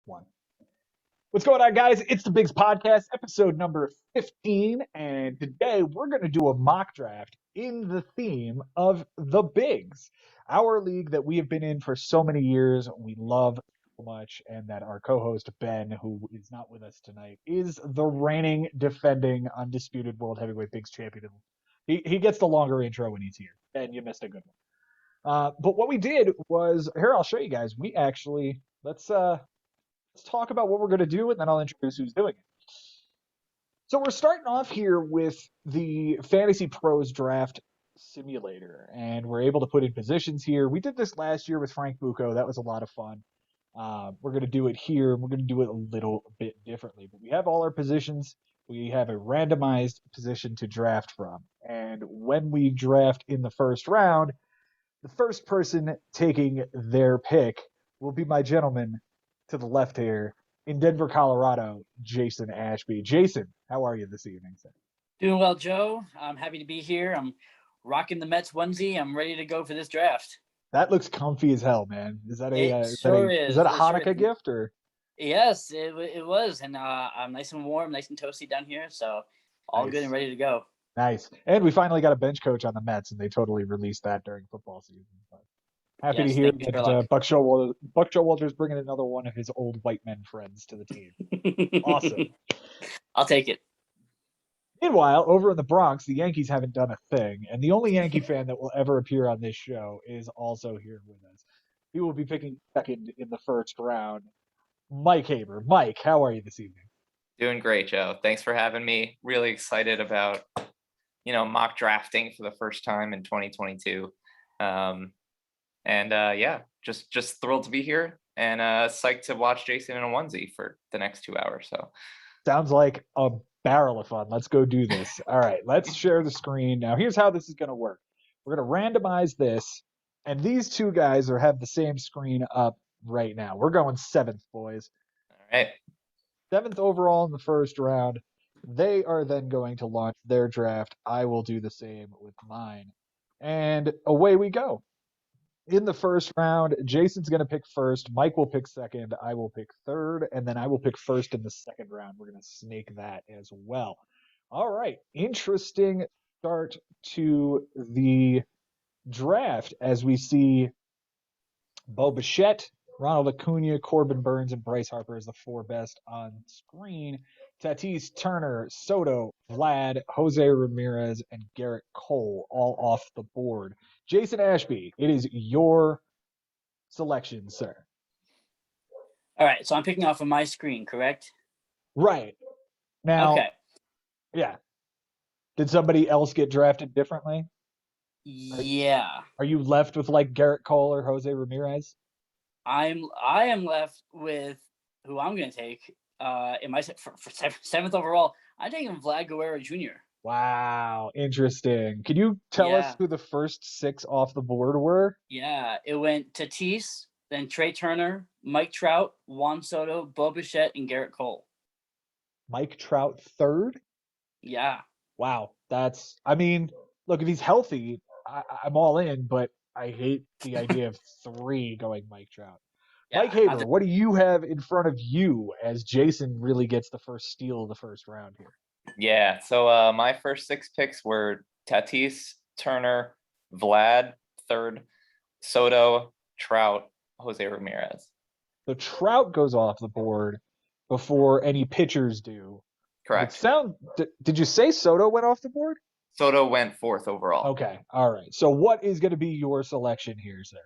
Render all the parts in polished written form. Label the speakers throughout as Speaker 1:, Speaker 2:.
Speaker 1: One. What's going on, guys? It's the Bigs Podcast, episode number 15. And today we're going to do a mock draft in the theme of the Bigs, our league that we have been in for so many years. We love so much. And that our co host, Ben, who is not with us tonight, is the reigning, defending, undisputed World Heavyweight Bigs champion. He gets the longer intro when he's here. Ben, you missed a good one. But what we did was here, I'll show you guys. We actually, let's talk about what we're going to do, and then I'll introduce who's doing it. So we're starting off here with the Fantasy Pros Draft Simulator, and we're able to put in positions here. We did this last year with Frank Bucco. That was a lot of fun. We're going to do it here, and we're going to do it a little bit differently. But we have all our positions. We have a randomized position to draft from. And when we draft in the first round, the first person taking their pick will be my gentleman to the left here in Denver, Colorado, Jason Ashby. Jason, how are you this evening, sir?
Speaker 2: Doing well, Joe. I'm happy to be here. I'm rocking the Mets onesie. I'm ready to go for this draft.
Speaker 1: That looks comfy as hell, man. Is that a
Speaker 2: It sure
Speaker 1: is
Speaker 2: is.
Speaker 1: that a
Speaker 2: It sure
Speaker 1: Hanukkah
Speaker 2: is.
Speaker 1: gift or?
Speaker 2: Yes, it was, and I'm nice and warm, nice and toasty down here, so all
Speaker 1: Nice.
Speaker 2: good and ready to go.
Speaker 1: Nice. And we finally got a bench coach on the Mets, and they totally released that during football season. But happy to
Speaker 2: Yes,
Speaker 1: hear
Speaker 2: thank you,
Speaker 1: that
Speaker 2: Sherlock.
Speaker 1: Buck Showalter's bringing another one of his old white men friends to the team. Awesome.
Speaker 2: I'll take it.
Speaker 1: Meanwhile, over in the Bronx, the Yankees haven't done a thing, and the only Yankee fan that will ever appear on this show is also here with us. He will be picking second in the first round. Mike Haber. Mike, how are you this evening?
Speaker 3: Doing great, Joe. Thanks for having me. Really excited about, mock drafting for the first time in 2022. Just thrilled to be here and psyched to watch Jason in a onesie for the next 2 hours. So
Speaker 1: sounds like a barrel of fun. Let's go do this. All right, let's share the screen. Now, here's how this is going to work. We're going to randomize this, and these two guys have the same screen up right now. We're going seventh, boys.
Speaker 3: all right.
Speaker 1: Seventh overall in the first round. They are then going to launch their draft. I will do the same with mine. And away we go. In the first round, Jason's going to pick first. Mike will pick second. I will pick third. And then I will pick first in the second round. We're going to snake that as well. All right. Interesting start to the draft as we see Bo Bichette, Ronald Acuna, Corbin Burns, and Bryce Harper as the four best on screen. Tatis, Turner, Soto, Vlad, Jose Ramirez, and Garrett Cole all off the board. Jason Ashby, it is your selection, sir.
Speaker 2: All right, so I'm picking off of my screen, correct?
Speaker 1: Right. Now,
Speaker 2: Okay.
Speaker 1: Yeah. Did somebody else get drafted differently?
Speaker 2: Yeah.
Speaker 1: Are you left with like Garrett Cole or Jose Ramirez?
Speaker 2: I am left with who I'm going to take. In my for seventh overall, I'm taking Vlad Guerrero Jr.
Speaker 1: Wow, interesting. Can you tell us who the first six off the board were?
Speaker 2: Yeah, it went Tatis, then Trey Turner, Mike Trout, Juan Soto, Bo Bichette, and Garrett Cole.
Speaker 1: Mike Trout third?
Speaker 2: Yeah.
Speaker 1: Wow, look, if he's healthy, I'm all in, but I hate the idea of three going Mike Trout. Yeah, Mike Haber, what do you have in front of you as Jason really gets the first steal of the first round here?
Speaker 3: Yeah, so my first six picks were Tatis, Turner, Vlad, third, Soto, Trout, Jose Ramirez.
Speaker 1: So Trout goes off the board before any pitchers do.
Speaker 3: Correct.
Speaker 1: Did you say Soto went off the board?
Speaker 3: Soto went fourth overall.
Speaker 1: Okay, all right. So what is going to be your selection here, sir?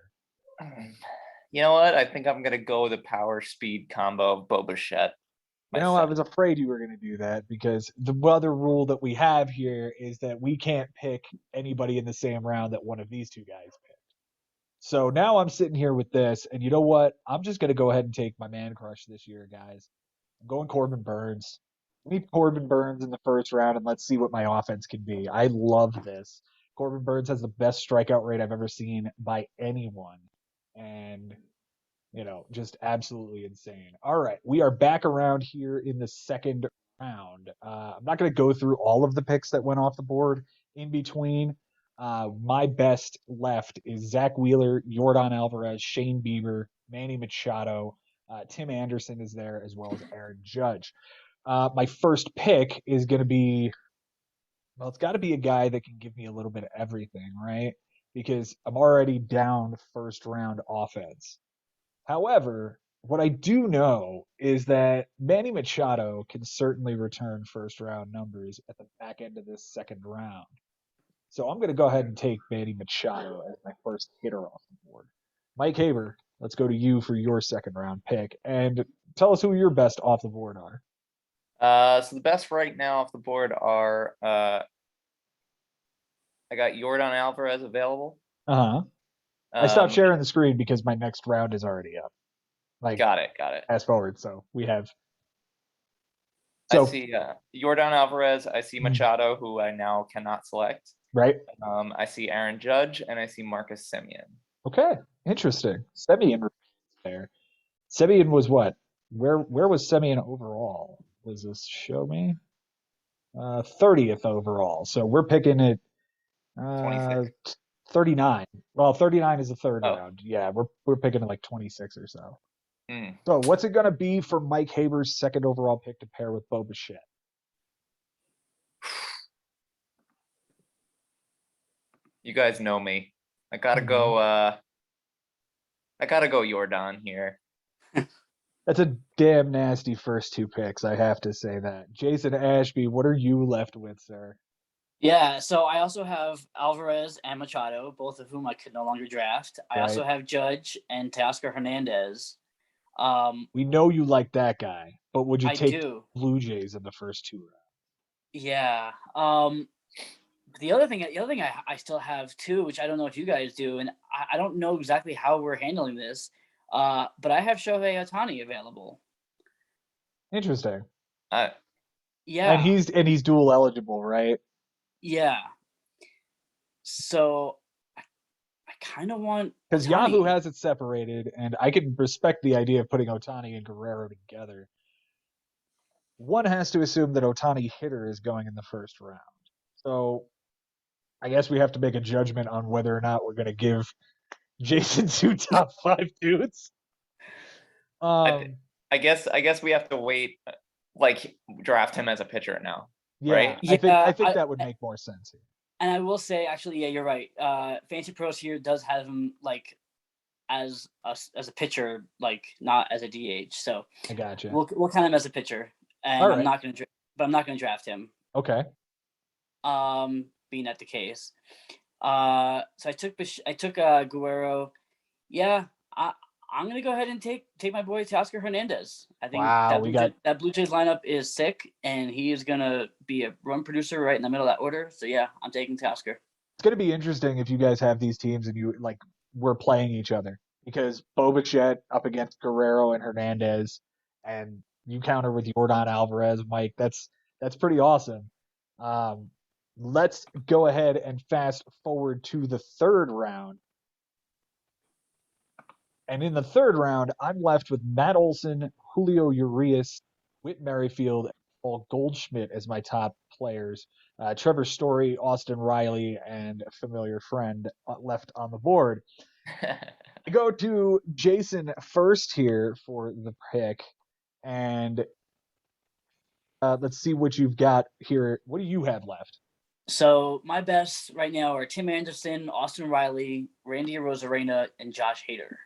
Speaker 3: You know what? I think I'm going to go with the power speed combo of Bo Bichette.
Speaker 1: I was afraid you were going to do that because the other rule that we have here is that we can't pick anybody in the same round that one of these two guys picked. So now I'm sitting here with this, and you know what? I'm just going to go ahead and take my man crush this year, guys. I'm going Corbin Burns. Meet Corbin Burns in the first round, and let's see what my offense can be. I love this. Corbin Burns has the best strikeout rate I've ever seen by anyone. And, just absolutely insane. All right, we are back around here in the second round. I'm not going to go through all of the picks that went off the board in between. My best left is Zach Wheeler, Yordan Alvarez, Shane Bieber, Manny Machado, Tim Anderson is there as well as Aaron Judge. My first pick is going to be, well, it's got to be a guy that can give me a little bit of everything, right? Because I'm already down first round offense. However, what I do know is that Manny Machado can certainly return first round numbers at the back end of this second round. So I'm going to go ahead and take Manny Machado as my first hitter off the board. Mike Haber, let's go to you for your second round pick and tell us who your best off the board are.
Speaker 3: So the best right now off the board are I got Yordan Alvarez available.
Speaker 1: Uh-huh. I stopped sharing the screen because my next round is already up. Like,
Speaker 3: got it.
Speaker 1: fast forward, so we have.
Speaker 3: I see Yordan Alvarez. I see
Speaker 1: Hmm.
Speaker 3: Machado, who I now cannot select.
Speaker 1: Right.
Speaker 3: I see Aaron Judge, and I see Marcus Semien.
Speaker 1: Okay, interesting. Semien there. Semien was what? Where was Semien overall? Does this show me? 30th overall. So we're picking it
Speaker 3: 26.
Speaker 1: 39. Well, 39 is the third
Speaker 3: Oh.
Speaker 1: round. Yeah, we're picking it like 26 or so.
Speaker 3: Mm.
Speaker 1: So what's it gonna be for Mike Haber's second overall pick to pair with Bo Bichette?
Speaker 3: You guys know me. I gotta go. I gotta go Yordan here.
Speaker 1: That's a damn nasty first two picks, I have to say that. Jason Ashby, what are you left with, sir?
Speaker 2: Yeah, so I also have Alvarez and Machado, both of whom I could no longer draft. I also have Judge and Teoscar Hernandez.
Speaker 1: We know you like that guy, but would you
Speaker 2: I
Speaker 1: take
Speaker 2: do.
Speaker 1: Blue Jays in the first two rounds?
Speaker 2: Yeah. The other thing I still have too, which I don't know if you guys do, and I don't know exactly how we're handling this, but I have Shohei Ohtani available.
Speaker 1: Interesting.
Speaker 2: Yeah.
Speaker 1: And he's dual eligible, right?
Speaker 2: Yeah. So I kind of want
Speaker 1: because
Speaker 2: Ohtani.
Speaker 1: Yahoo has it separated, and I can respect the idea of putting Ohtani and Guerrero together. One has to assume that Ohtani hitter is going in the first round. So I guess we have to make a judgment on whether or not we're going to give Jason two top five dudes.
Speaker 3: I guess we have to wait, like draft him as a pitcher now.
Speaker 1: Yeah,
Speaker 3: right?
Speaker 1: I think that would make more sense here.
Speaker 2: And I will say, actually, yeah, you're right. Fantasy Pros here does have him like as a pitcher, like not as a DH. So
Speaker 1: I gotcha.
Speaker 2: We'll count him as a pitcher, and I'm not going to draft him.
Speaker 1: Okay.
Speaker 2: Being that the case, so I took Guerrero. Yeah, I'm gonna go ahead and take my boy Teoscar Hernandez. I think that Blue Jays lineup is sick, and he is gonna be a run producer right in the middle of that order. So yeah, I'm taking Teoscar.
Speaker 1: It's gonna be interesting if you guys have these teams and you we're playing each other, because Bo Bichette up against Guerrero and Hernandez, and you counter with Yordan Alvarez, Mike. That's pretty awesome. Let's go ahead and fast forward to the third round. And in the third round, I'm left with Matt Olson, Julio Urias, Whit Merrifield, and Paul Goldschmidt as my top players. Trevor Story, Austin Riley, and a familiar friend left on the board. I go to Jason first here for the pick. And let's see what you've got here. What do you have left?
Speaker 2: So my best right now are Tim Anderson, Austin Riley, Randy Arozarena, and Josh Hader.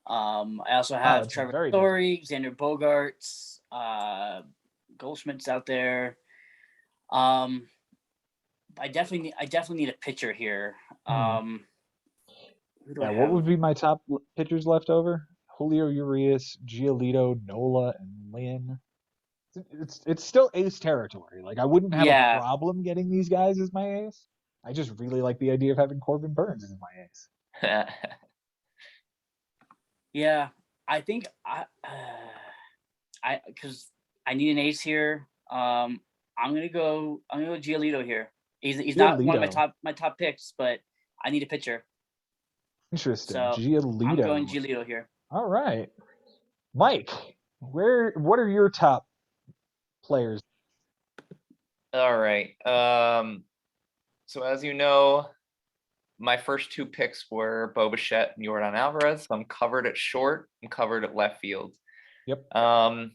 Speaker 2: I also have Trevor Story, Xander Bogaerts, Goldschmidt's out there. I definitely need a pitcher here.
Speaker 1: What would be my top pitchers left over? Julio Urias, Giolito, Nola, and Lynn. It's still ace territory. Like, I wouldn't have a problem getting these guys as my ace. I just really like the idea of having Corbin Burns as my ace.
Speaker 2: Yeah, I think because I need an ace here. I'm gonna go Giolito here. He's not one of my top picks, but I need a pitcher.
Speaker 1: Interesting.
Speaker 2: So
Speaker 1: Giolito.
Speaker 2: I'm going Giolito here.
Speaker 1: All right, Mike. What are your top players?
Speaker 3: All right. So as you know, my first two picks were Bo Bichette and Yordan Alvarez. So I'm covered at short. I'm covered at left field.
Speaker 1: Yep.
Speaker 3: My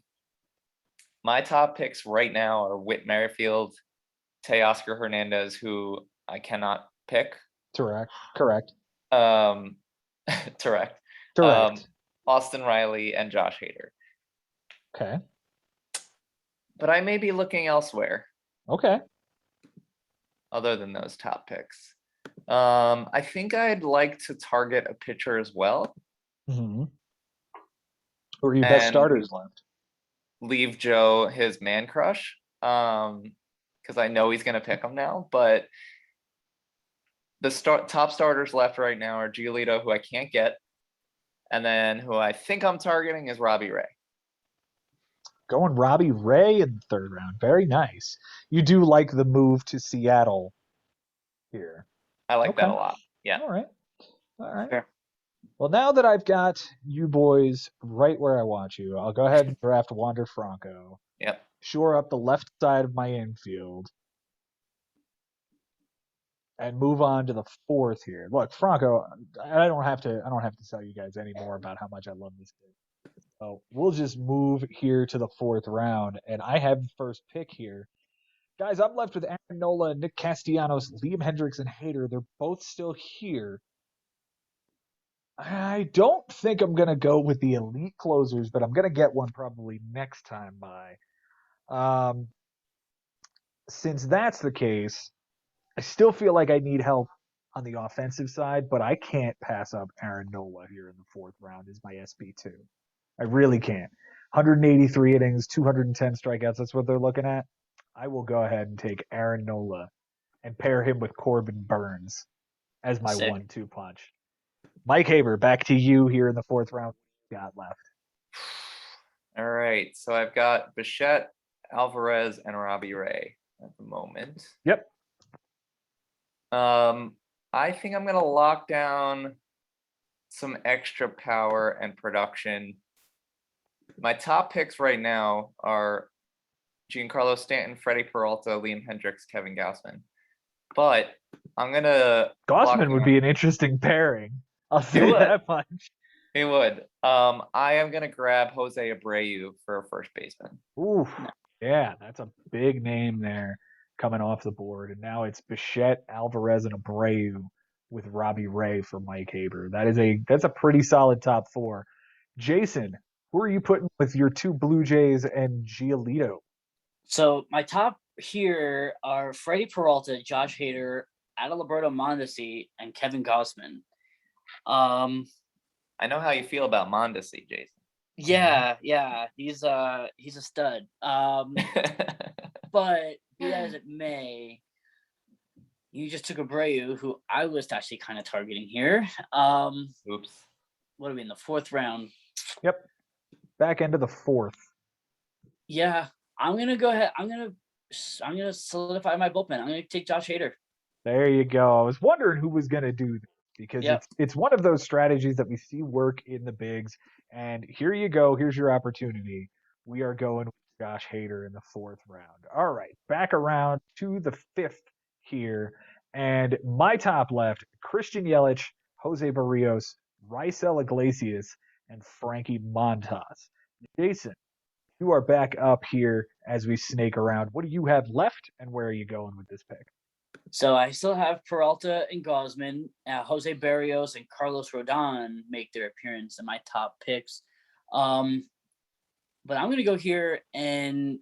Speaker 3: top picks right now are Whit Merrifield, Teoscar Hernandez, who I cannot pick.
Speaker 1: Correct.
Speaker 3: Correct. Austin Riley and Josh Hader.
Speaker 1: Okay.
Speaker 3: But I may be looking elsewhere.
Speaker 1: Okay.
Speaker 3: Other than those top picks. I think I'd like to target a pitcher as well.
Speaker 1: Mm-hmm. Who are your best starters left?
Speaker 3: Leave Joe his man crush. Because I know he's going to pick him now. But the top starters left right now are Giolito, who I can't get. And then who I think I'm targeting is Robbie Ray.
Speaker 1: Going Robbie Ray in the third round. Very nice. You do like the move to Seattle here.
Speaker 3: I like that a lot. Yeah.
Speaker 1: All right.
Speaker 2: Fair.
Speaker 1: Well, now that I've got you boys right where I want you, I'll go ahead and draft Wander Franco.
Speaker 3: Yep.
Speaker 1: Shore up the left side of my infield. And move on to the fourth here. Look, Franco, I don't have to tell you guys any more about how much I love this kid. So we'll just move here to the fourth round, and I have the first pick here. Guys, I'm left with Aaron Nola, Nick Castellanos, Liam Hendricks, and Hader. They're both still here. I don't think I'm going to go with the elite closers, but I'm going to get one probably next time by. Since that's the case, I still feel like I need help on the offensive side, but I can't pass up Aaron Nola here in the fourth round as my SB2. I really can't. 183 innings, 210 strikeouts. That's what they're looking at. I will go ahead and take Aaron Nola and pair him with Corbin Burns as my 1-2 punch. Mike Haber, back to you here in the fourth round. What you got left?
Speaker 3: All right. So I've got Bichette, Alvarez, and Robbie Ray at the moment.
Speaker 1: Yep.
Speaker 3: I think I'm going to lock down some extra power and production. My top picks right now are Giancarlo Stanton, Freddie Peralta, Liam Hendricks, Kevin Gausman. But I'm going to...
Speaker 1: Gausman would be an interesting pairing. I'll say that much.
Speaker 3: He would. I am going to grab Jose Abreu for a first baseman.
Speaker 1: Ooh, yeah, that's a big name there coming off the board. And now it's Bichette, Alvarez, and Abreu with Robbie Ray for Mike Haber. That's a pretty solid top four. Jason, who are you putting with your two Blue Jays and Giolito?
Speaker 2: So my top here are Freddie Peralta, Josh Hader, Adalberto Mondesi, and Kevin Gausman.
Speaker 3: I know how you feel about Mondesi, Jason.
Speaker 2: Yeah, he's a stud. But be that as it may, you just took Abreu, who I was actually kind of targeting here.
Speaker 3: Oops.
Speaker 2: What are we in the fourth round?
Speaker 1: Yep. Back end of the fourth.
Speaker 2: Yeah, I'm gonna go ahead. I'm gonna solidify my bullpen. I'm gonna take Josh Hader.
Speaker 1: There you go. I was wondering who was gonna do this because it's one of those strategies that we see work in the bigs. And here you go. Here's your opportunity. We are going with Josh Hader in the fourth round. All right, back around to the fifth here. And my top left, Christian Yelich, Jose Barrios, Raisel Iglesias, and Frankie Montas. Jason, you are back up here as we snake around. What do you have left, and where are you going with this pick?
Speaker 2: So I still have Peralta and Gausman. Jose Barrios and Carlos Rodon make their appearance in my top picks. But I'm going to go here in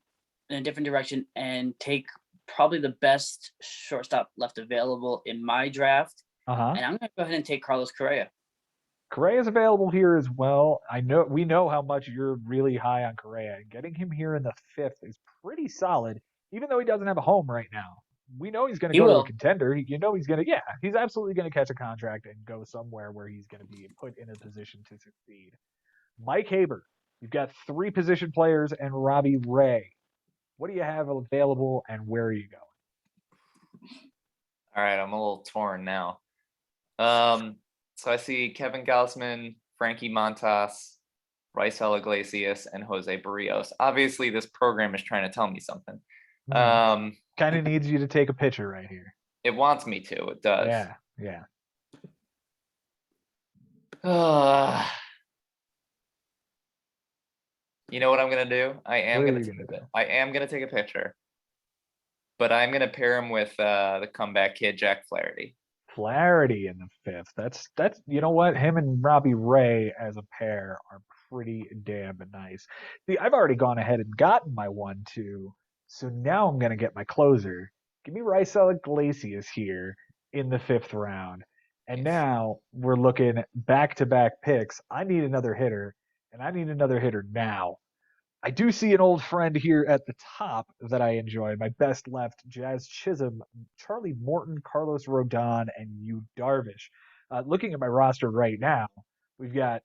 Speaker 2: a different direction and take probably the best shortstop left available in my draft. And I'm going to go ahead and take Carlos Correa.
Speaker 1: Correa is available here as well. We know how much you're really high on Correa. Getting him here in the fifth is pretty solid, even though he doesn't have a home right now. We know he's going to go to a contender. He's absolutely going to catch a contract and go somewhere where he's going to be put in a position to succeed. Mike Haber, you've got three position players and Robbie Ray. What do you have available, and where are you going?
Speaker 3: All right, I'm a little torn now. So I see Kevin Gausman, Frankie Montas, Raisel Iglesias, and Jose Barrios. Obviously, this program is trying to tell me something.
Speaker 1: Kind of needs you to take a pitcher right here.
Speaker 3: It wants me to. It does.
Speaker 1: Yeah.
Speaker 3: You know what I'm gonna do? I am
Speaker 1: What are
Speaker 3: gonna
Speaker 1: you
Speaker 3: take
Speaker 1: gonna
Speaker 3: a,
Speaker 1: do?
Speaker 3: I am gonna take a pitcher, but I'm gonna pair him with the comeback kid Jack Flaherty.
Speaker 1: Flaherty in the fifth. That's you know what? Him and Robbie Ray as a pair are pretty damn nice. See, I've already gone ahead and gotten my 1-2, so now I'm gonna get my closer. Give me Raisel Iglesias here in the fifth round. And
Speaker 3: Nice.
Speaker 1: now we're looking back-to-back picks. I need another hitter, and I need another hitter now. I do see an old friend here at the top that I enjoy. My best left, Jazz Chisholm, Charlie Morton, Carlos Rodon, and Yu Darvish. Looking at my roster right now, we've got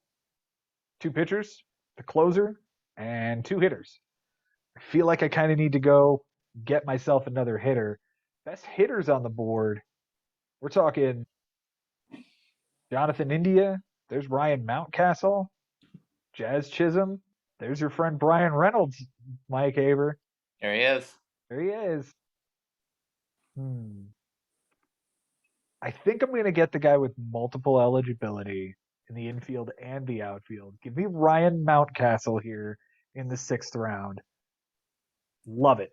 Speaker 1: 2 pitchers, the closer, and 2 hitters. I feel like I kind of need to go get myself another hitter. Best hitters on the board, we're talking Jonathan India. There's Ryan Mountcastle, Jazz Chisholm. There's your friend Brian Reynolds, Mike Haber.
Speaker 3: There he is.
Speaker 1: There he is. I think I'm going to get the guy with multiple eligibility in the infield and the outfield. Give me Ryan Mountcastle here in the sixth round. Love it.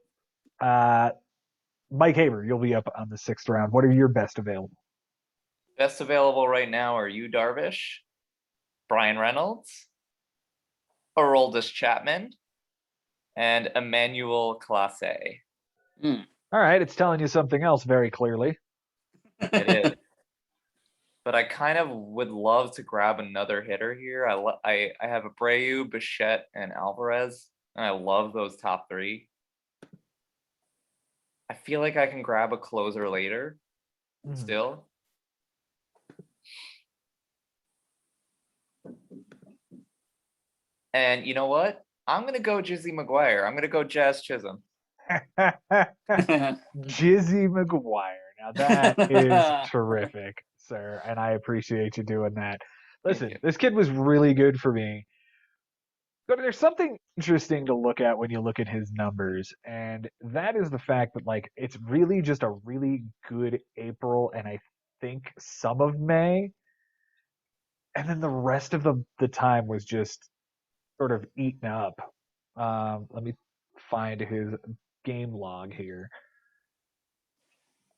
Speaker 1: Mike Haber, you'll be up on the sixth round. What are your best available?
Speaker 3: Best available right now are Yu Darvish, Brian Reynolds, Aroldis Chapman, and Emmanuel Clase.
Speaker 1: All right, it's telling you something else very clearly.
Speaker 3: It is. But I kind of would love to grab another hitter here. I have Abreu, Bichette, and Alvarez, and I love those top 3. I feel like I can grab a closer later still. And you know what? I'm going to go Jizzy McGuire. I'm going to go Jazz Chisholm.
Speaker 1: Jizzy McGuire. Now that is terrific, sir, and I appreciate you doing that. Listen, this kid was really good for me. But there's something interesting to look at when you look at his numbers, and that is the fact that like it's really just a really good April and I think some of May, and then the rest of the time was just sort of eaten up. Let me find his game log here.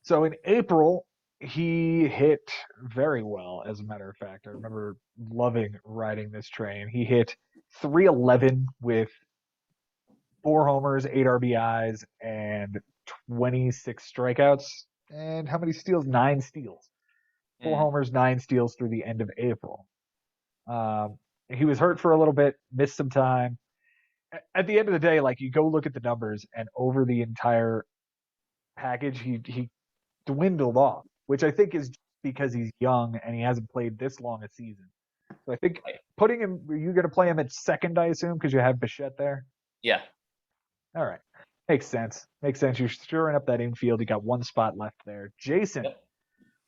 Speaker 1: So in April, he hit very well, as a matter of fact. I remember loving riding this train. He hit 311 with 4 homers, 8 RBIs, and 26 strikeouts. And how many steals? 9 steals. 4 homers, 9 steals through the end of April. He was hurt for a little bit, missed some time. At the end of the day, like you go look at the numbers, and over the entire package, he dwindled off, which I think is because he's young and he hasn't played this long a season. So I think putting him, are you going to play him at second, I assume, because you have Bichette there?
Speaker 3: Yeah.
Speaker 1: All right. Makes sense. Makes sense. You're stirring up that infield. You got 1 spot left there. Jason,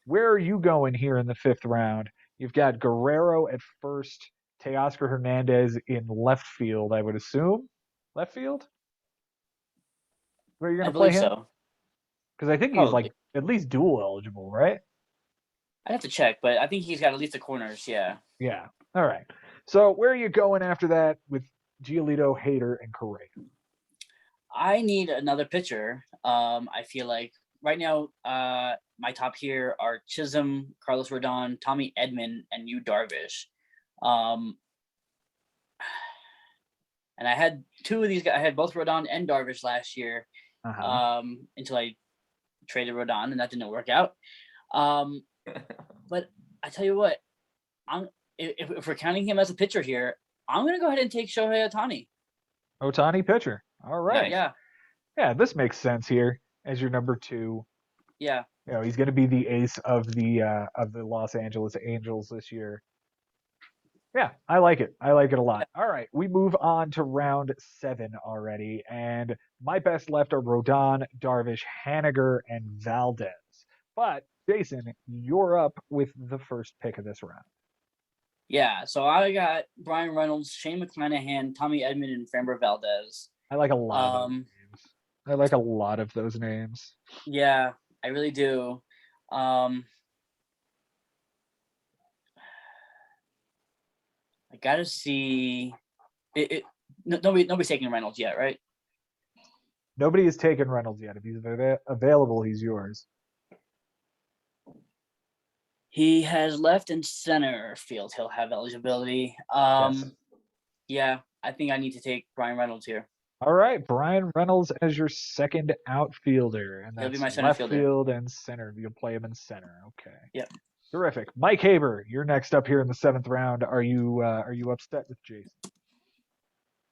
Speaker 1: where are you going here in the fifth round? You've got Guerrero at first, Teoscar Hernandez in left field, I would assume. Left field? Where are you going to play him?
Speaker 2: So.
Speaker 1: Because I think he's like at least dual eligible, right?
Speaker 2: I'd have to check, but I think he's got at least the corners, yeah.
Speaker 1: Yeah. All right. So where are you going after that with Giolito, Hader, and Correa?
Speaker 2: I need another pitcher. I feel like right now, my top here are Chisholm, Carlos Rodon, Tommy Edman, and Yu Darvish. And I had 2 of these guys. I had both Rodon and Darvish last year until I traded Rodon, and that didn't work out. But I tell you what, if we're counting him as a pitcher here, I'm going to go ahead and take Shohei Ohtani.
Speaker 1: Ohtani pitcher. All right.
Speaker 2: Yeah.
Speaker 1: Yeah, this makes sense here as your number 2.
Speaker 2: Yeah.
Speaker 1: You know, he's going to be the ace of the Los Angeles Angels this year. Yeah, I like it. I like it a lot. All right, we move on to round 7 already, and my best left are Rodon, Darvish, Haniger, and Valdez. But Jason, you're up with the first pick of this round.
Speaker 2: Yeah, so I got Brian Reynolds, Shane McClanahan, Tommy Edman, and Framber Valdez.
Speaker 1: I like a lot of those names. I like a lot of those names.
Speaker 2: Yeah, I really do. I gotta see. Nobody's taking Reynolds yet, right?
Speaker 1: Nobody has taken Reynolds yet. If he's available, he's yours.
Speaker 2: He has left and center field. He'll have eligibility.
Speaker 1: Yes.
Speaker 2: Yeah, I think I need to take Brian Reynolds here.
Speaker 1: All right, Brian Reynolds as your second outfielder, and
Speaker 2: He'll be
Speaker 1: that's
Speaker 2: my center
Speaker 1: left
Speaker 2: fielder.
Speaker 1: field and center. You'll play him in center. Okay.
Speaker 2: Yep.
Speaker 1: Terrific. Mike Haber, you're next up here in the 7th round. Are you upset with Jason?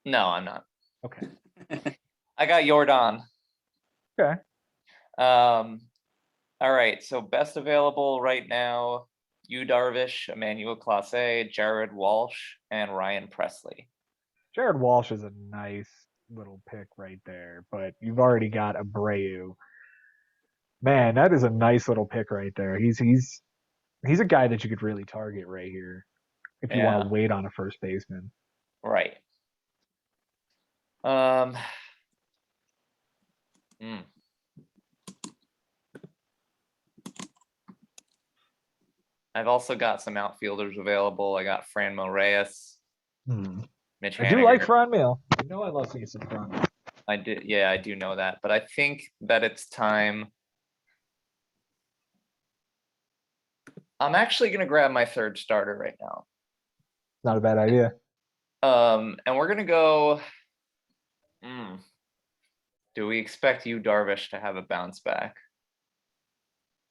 Speaker 3: No, I'm not.
Speaker 1: Okay.
Speaker 3: I got Jordan.
Speaker 1: Okay.
Speaker 3: All right. So best available right now: Yu Darvish, Emmanuel Clase, Jared Walsh, and Ryan Presley.
Speaker 1: Jared Walsh is a nice little pick right there, but you've already got Abreu. Man, that is a nice little pick right there. He's a guy that you could really target right here if you want to wait on a first baseman.
Speaker 3: Right. I've also got some outfielders available. I got Franmil Reyes, Mitch
Speaker 1: I do
Speaker 3: Haniger.
Speaker 1: like Franmil. You know I love seeing some Franmil.
Speaker 3: I did, yeah, I do know that. But I think that it's time. I'm actually gonna grab my third starter right now.
Speaker 1: Not a bad idea.
Speaker 3: And we're gonna go. Do we expect Yu Darvish to have a bounce back?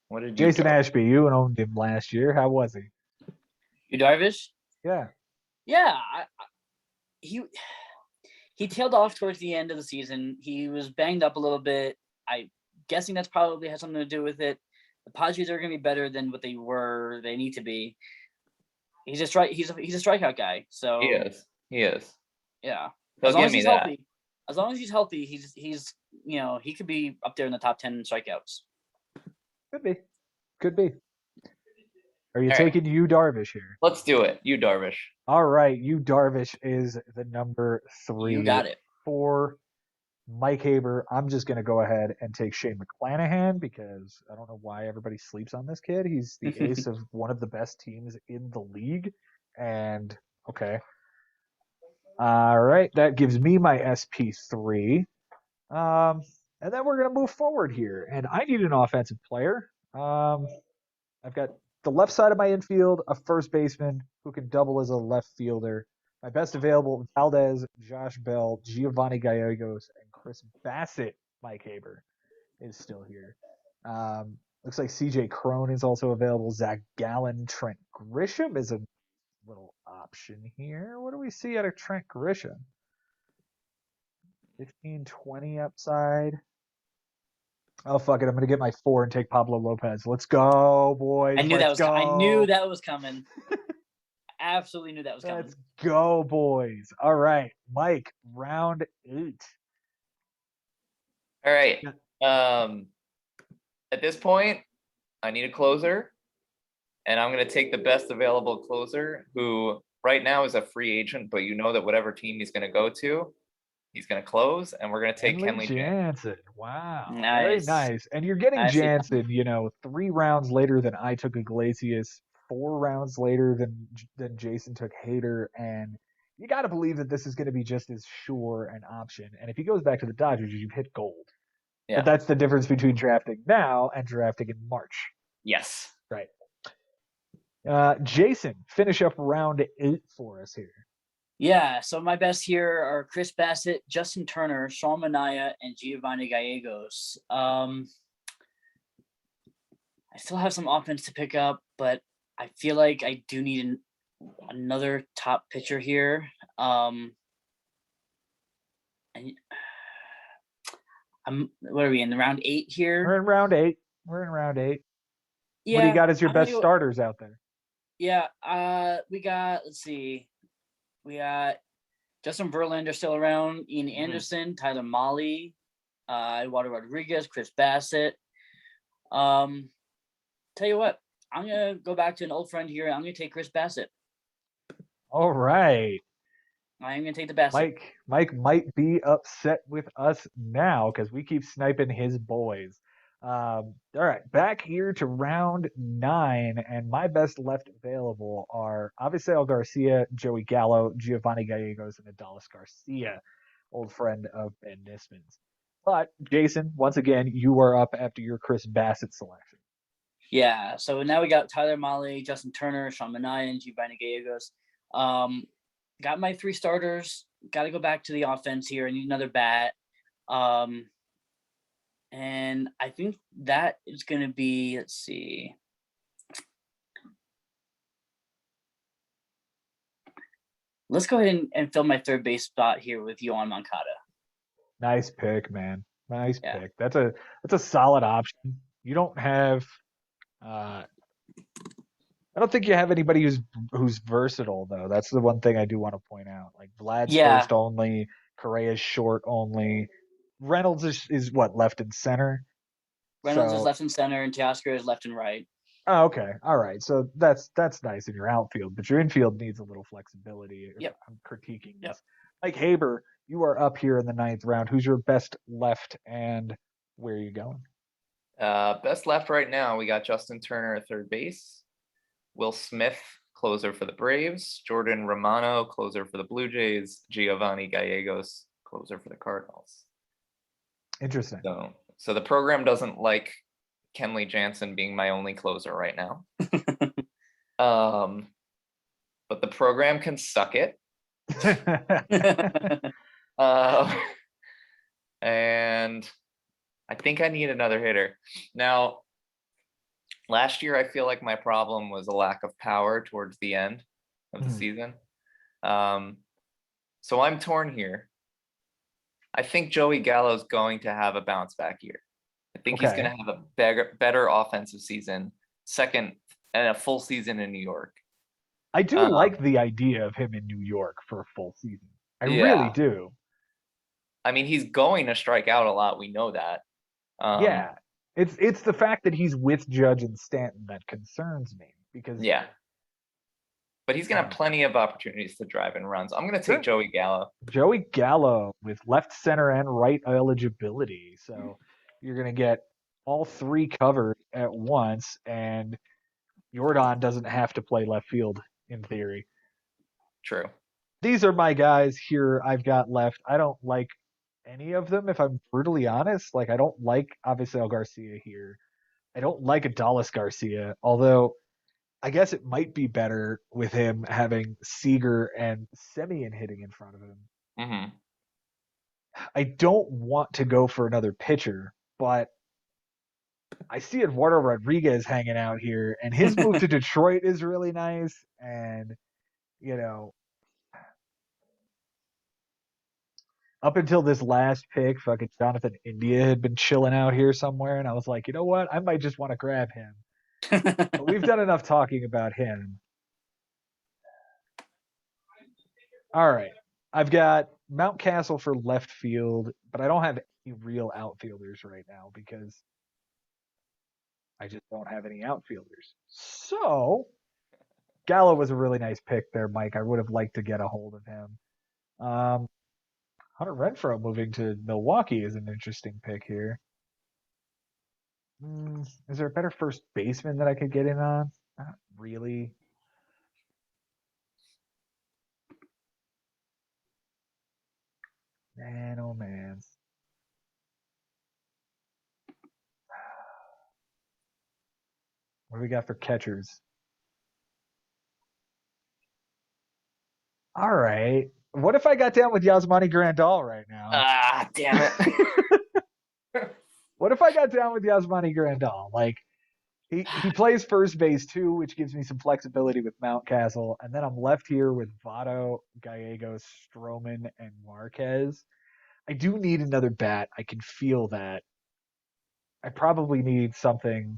Speaker 3: What did
Speaker 1: Jason Ashby, you owned him last year. How was he?
Speaker 2: Yu Darvish?
Speaker 1: Yeah.
Speaker 2: Yeah, he tailed off towards the end of the season. He was banged up a little bit. I'm guessing that's probably has something to do with it. The Padres are going to be better than what they need to be. He's a strikeout guy. So
Speaker 3: he is.
Speaker 2: Yeah.
Speaker 3: As long as he's
Speaker 2: healthy, he's he could be up there in the top 10 strikeouts.
Speaker 1: Could be. Are you taking Yu Darvish here?
Speaker 3: Let's do it. Yu Darvish.
Speaker 1: All right. Yu Darvish is the number 3.
Speaker 2: You got it.
Speaker 1: For Mike Haber, I'm just going to go ahead and take Shane McClanahan because I don't know why everybody sleeps on this kid. He's the ace of one of the best teams in the league. And, okay. All right. That gives me my SP3. And then we're going to move forward here. And I need an offensive player. I've got the left side of my infield, a first baseman who can double as a left fielder. My best available: Valdez, Josh Bell, Giovanni Gallegos, and Chris Bassett. Mike Haber is still here. Looks like CJ Crone is also available. Zach Gallen, Trent Grisham is a little option here. What do we see out of Trent Grisham? 15-20 upside. Oh, fuck it. I'm going to get my 4 and take Pablo Lopez. Let's go, boys.
Speaker 2: I knew that was coming. Absolutely knew that was coming.
Speaker 1: Let's go, boys. All right. Mike, round 8.
Speaker 3: All right. At this point, I need a closer. And I'm going to take the best available closer, who right now is a free agent, but you know that whatever team he's going to go to, he's going to close, and we're going to take Kenley Jansen.
Speaker 1: Wow.
Speaker 2: Nice.
Speaker 1: Very nice. And you're getting Jansen, 3 rounds later than I took Iglesias, 4 rounds later than Jason took Hader, and you got to believe that this is going to be just as sure an option. And if he goes back to the Dodgers, you've hit gold. Yeah. But that's the difference between drafting now and drafting in March.
Speaker 3: Yes.
Speaker 1: Right. Jason, finish up round 8 for us here.
Speaker 2: Yeah, so my best here are Chris Bassett, Justin Turner, Sean Manaea, and Giovanni Gallegos. I still have some offense to pick up, but I feel like I do need another top pitcher here. What are we in round 8 here?
Speaker 1: We're in round 8.
Speaker 2: Yeah,
Speaker 1: what do you got as your best starters out there?
Speaker 2: Yeah, we got, let's see. We got Justin Verlander still around, Ian Anderson, Tyler Mahle, Eduardo Rodriguez, Chris Bassett. Tell you what, I'm going to go back to an old friend here. I'm going to take Chris Bassett.
Speaker 1: All right.
Speaker 2: I'm going to take the Bassett.
Speaker 1: Mike might be upset with us now because we keep sniping his boys. All right, back here to round 9, and my best left available are Avisail Garcia, Joey Gallo, Giovanni Gallegos, and Adolis Garcia, old friend of Ben Nisman's. But Jason, once again, you are up after your Chris Bassett selection.
Speaker 2: Yeah, so now we got Tyler Mahle, Justin Turner, Sean Manayan, Giovanni Gallegos. Got my 3 starters. Got to go back to the offense here. I need another bat. And I think that is going to be, let's see. Let's go ahead and fill my third base spot here with Yohan Moncada.
Speaker 1: Nice pick, man. Nice pick. That's a solid option. You don't have I don't think you have anybody who's versatile though. That's the one thing I do want to point out. Like Vlad's first only, Correa's short only. Reynolds is what, left and center?
Speaker 2: Reynolds is left and center, and Teoscar is left and right.
Speaker 1: Oh, okay. All right. So that's nice in your outfield, but your infield needs a little flexibility.
Speaker 2: Yep.
Speaker 1: I'm critiquing this. Mike Haber, you are up here in the 9th round. Who's your best left, and where are you going?
Speaker 3: Best left right now, we got Justin Turner at third base, Will Smith, closer for the Braves, Jordan Romano, closer for the Blue Jays, Giovanni Gallegos, closer for the Cardinals.
Speaker 1: Interesting.
Speaker 3: So the program doesn't like Kenley Jansen being my only closer right now. But the program can suck it. And I think I need another hitter. Now, last year, I feel like my problem was a lack of power towards the end of the season. So I'm torn here. I think Joey Gallo is going to have a bounce back year. I think he's going to have a better offensive season, second, and a full season in New York.
Speaker 1: I do like the idea of him in New York for a full season. I really do.
Speaker 3: I mean, he's going to strike out a lot. We know that.
Speaker 1: It's the fact that he's with Judge and Stanton that concerns me because
Speaker 3: but he's gonna have plenty of opportunities to drive in runs. I'm gonna take Joey Gallo.
Speaker 1: Joey Gallo with left, center, and right eligibility. So you're gonna get all 3 covered at once, and Jordan doesn't have to play left field in theory.
Speaker 3: True.
Speaker 1: These are my guys here I've got left. I don't like any of them, if I'm brutally honest. Like, I don't like Avisail Garcia here. I don't like Adolis Garcia, although I guess it might be better with him having Seager and Semien hitting in front of him.
Speaker 3: Mm-hmm.
Speaker 1: I don't want to go for another pitcher, but I see Eduardo Rodriguez hanging out here, and his move to Detroit is really nice. And, you know, up until this last pick, fucking Jonathan India had been chilling out here somewhere, and I was like, you know what? I might just want to grab him. But we've done enough talking about him. All right. I've got Mountcastle for left field, but I don't have any real outfielders right now because I just don't have any outfielders. So Gallo was a really nice pick there, Mike. I would have liked to get a hold of him. Hunter Renfroe moving to Milwaukee is an interesting pick here. Is there a better first baseman that I could get in on? Not really. Man, oh man. What do we got for catchers? All right. What if I got down with Yasmani Grandal right now?
Speaker 3: Ah, damn it.
Speaker 1: What if I got down with Yasmani Grandal? Like, he plays first base too, which gives me some flexibility with Mountcastle. And then I'm left here with Votto, Gallegos, Stroman, and Marquez. I do need another bat. I can feel that. I probably need something.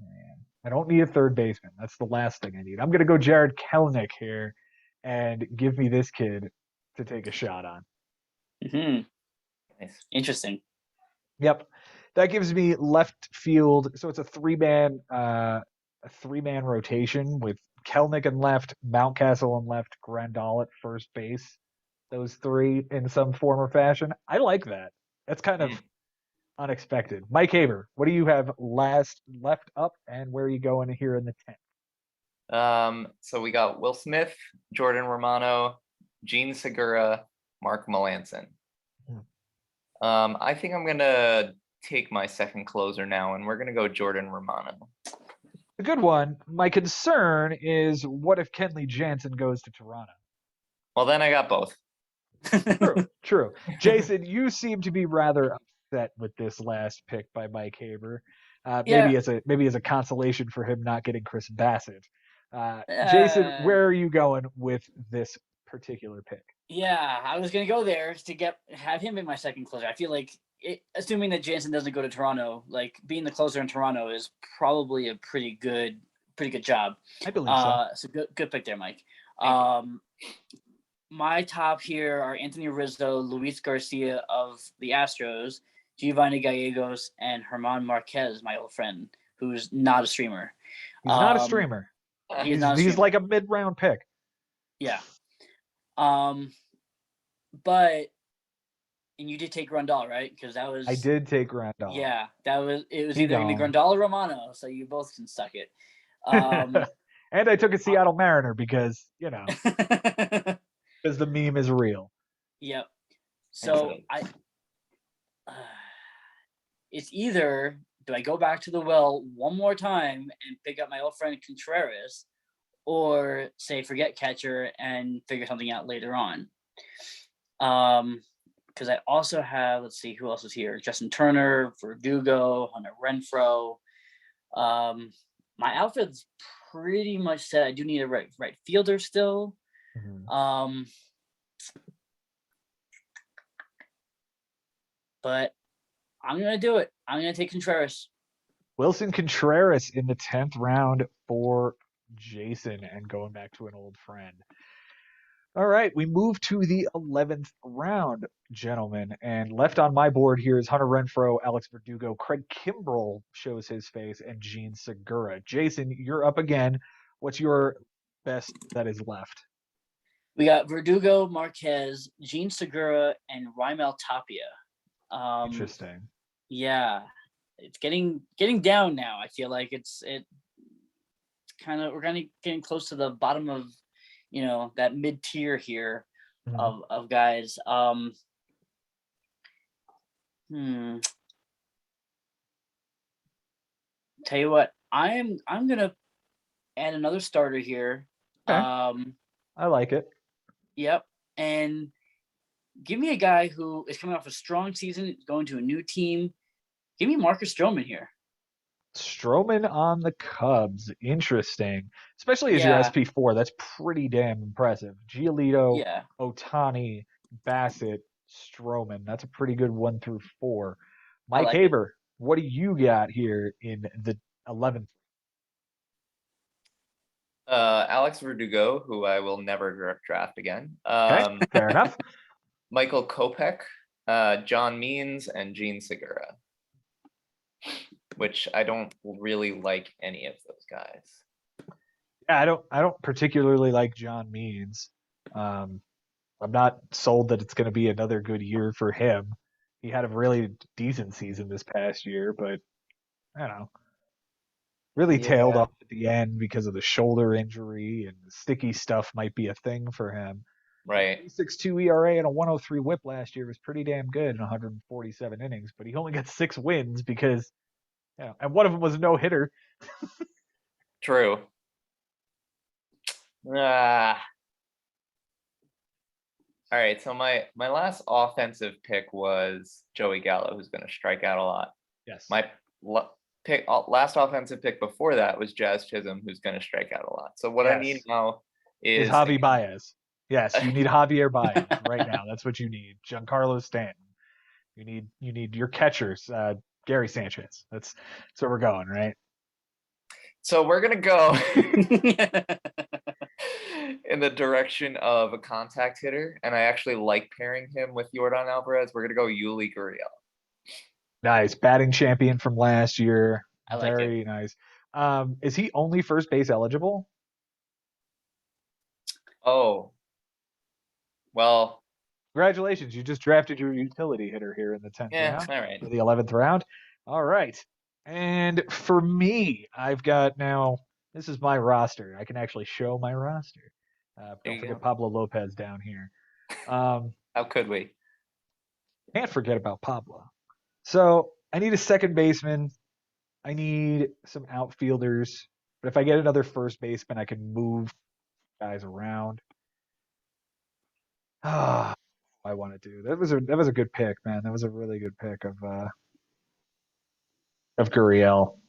Speaker 1: Man, I don't need a third baseman. That's the last thing I need. I'm going to go Jared Kelenic here and give me this kid to take a shot on.
Speaker 2: Mm-hmm. Nice. Interesting.
Speaker 1: Yep. That gives me left field. So it's a three-man rotation with Kelenic in left, Mountcastle in left, Grandal at first base. Those 3 in some form or fashion. I like that. That's kind of unexpected. Mike Haber, what do you have left up, and where are you going here in the 10th?
Speaker 3: So we got Will Smith, Jordan Romano, Gene Segura, Mark Melanson. I think I'm gonna take my second closer now, and we're gonna go Jordan Romano.
Speaker 1: A good one. My concern is, what if Kenley Jansen goes to Toronto?
Speaker 3: Well, then I got both.
Speaker 1: True. Jason, you seem to be rather upset with this last pick by Mike Haber. Maybe as a consolation for him not getting Chris Bassett. Jason, where are you going with this particular pick?
Speaker 2: Yeah, I was gonna go there to have him in my second closer. I feel like, assuming that Jansen doesn't go to Toronto, like being the closer in Toronto is probably a pretty good job.
Speaker 1: I believe so.
Speaker 2: So good pick there, Mike. My top here are Anthony Rizzo, Luis Garcia of the Astros, Giovanni Gallegos, and Herman Marquez, my old friend, who's not a streamer.
Speaker 1: He's not a streamer. He's like a mid-round pick.
Speaker 2: Yeah. But and you did take Grandal, right? Because that was
Speaker 1: I did take Grandal.
Speaker 2: Yeah, it was either gonna be Grandal or Romano, so you both can suck it.
Speaker 1: And I took a Seattle Mariner because because the meme is real.
Speaker 2: Yep. So it's either do I go back to the well one more time and pick up my old friend Contreras, or say forget catcher and figure something out later on. Because I also have, let's see, who else is here? Justin Turner, Verdugo, Hunter Renfroe. My outfit's pretty much set. I do need a right fielder still. Mm-hmm. But I'm going to do it. I'm going to take Contreras.
Speaker 1: Wilson Contreras in the 10th round for Jason, and going back to an old friend. All right, we move to the 11th round, gentlemen, and left on my board here is Hunter Renfroe, Alex Verdugo, Craig Kimbrell shows his face, and Gene Segura. Jason, you're up again. What's your best that is left?
Speaker 2: We got Verdugo, Marquez, Gene Segura, and Raimel Tapia.
Speaker 1: Interesting.
Speaker 2: Yeah, it's getting down now. I feel like it's kind of, we're kind of getting close to the bottom of that mid tier here of guys. Tell you what, I'm gonna add another starter here.
Speaker 1: Okay. I like it.
Speaker 2: Yep, and give me a guy who is coming off a strong season, going to a new team. Give me Marcus Stroman here.
Speaker 1: Stroman on the Cubs. Interesting. Especially as your SP4. That's pretty damn impressive. Giolito, Ohtani, Bassett, Stroman. That's a pretty good 1 through 4. Mike Haber, what do you got here in the 11th?
Speaker 3: Alex Verdugo, who I will never draft again.
Speaker 1: Okay, fair enough.
Speaker 3: Michael Kopech, John Means, and Gene Segura. Which I don't really like any of those guys.
Speaker 1: Yeah, I don't particularly like John Means. I'm not sold that it's going to be another good year for him. He had a really decent season this past year, but I don't know. Really tailed off at the end because of the shoulder injury, and the sticky stuff might be a thing for him.
Speaker 3: Right.
Speaker 1: 6.2 ERA and a 103 WHIP last year was pretty damn good in 147 innings, but he only got 6 wins because and one of them was a no-hitter.
Speaker 3: True. All right, so my last offensive pick was Joey Gallo, who's going to strike out a lot.
Speaker 1: Yes.
Speaker 3: My last offensive pick before that was Jazz Chisholm, who's going to strike out a lot. So what I need now is
Speaker 1: Javi Baez. Yes, you need Javier Baez right now. That's what you need. Giancarlo Stanton. You need your catchers. Gary Sanchez. That's where we're going, right?
Speaker 3: So we're gonna go in the direction of a contact hitter, and I actually like pairing him with Yordan Alvarez. We're gonna go Yuli Gurriel.
Speaker 1: Nice, batting champion from last year.
Speaker 2: I like
Speaker 1: Very nice. Is he only first base eligible?
Speaker 3: Oh, well,
Speaker 1: Congratulations, you just drafted your utility hitter here in the 10th
Speaker 3: Yeah,
Speaker 1: round,
Speaker 3: all right.
Speaker 1: or the 11th round. All right. And for me, I've got now, this is my roster. I can actually show my roster.
Speaker 3: There
Speaker 1: Don't
Speaker 3: you
Speaker 1: forget
Speaker 3: go.
Speaker 1: Pablo Lopez down here.
Speaker 3: How could we?
Speaker 1: Can't forget about Pablo. So I need a second baseman. I need some outfielders. But if I get another first baseman, I can move guys around. Ah, I want to do. That was a good pick, man. That was a really good pick of Gurriel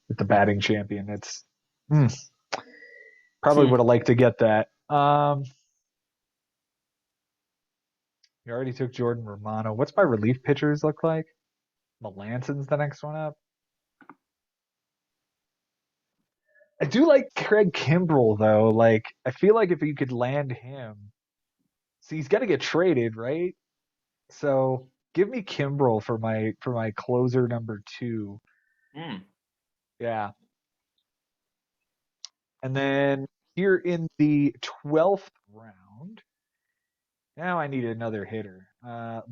Speaker 1: with the batting champion. It's probably
Speaker 2: Hmm.
Speaker 1: would have liked to get that. You already took Jordan Romano. What's my relief pitchers look like? Melanson's the next one up. I do like Craig Kimbrell though. Like I feel like if you could land him, see he's got to get traded, right? So give me Kimbrell for my closer number 2.
Speaker 3: Hmm.
Speaker 1: Yeah. And then here in the 12th round, now I need another hitter.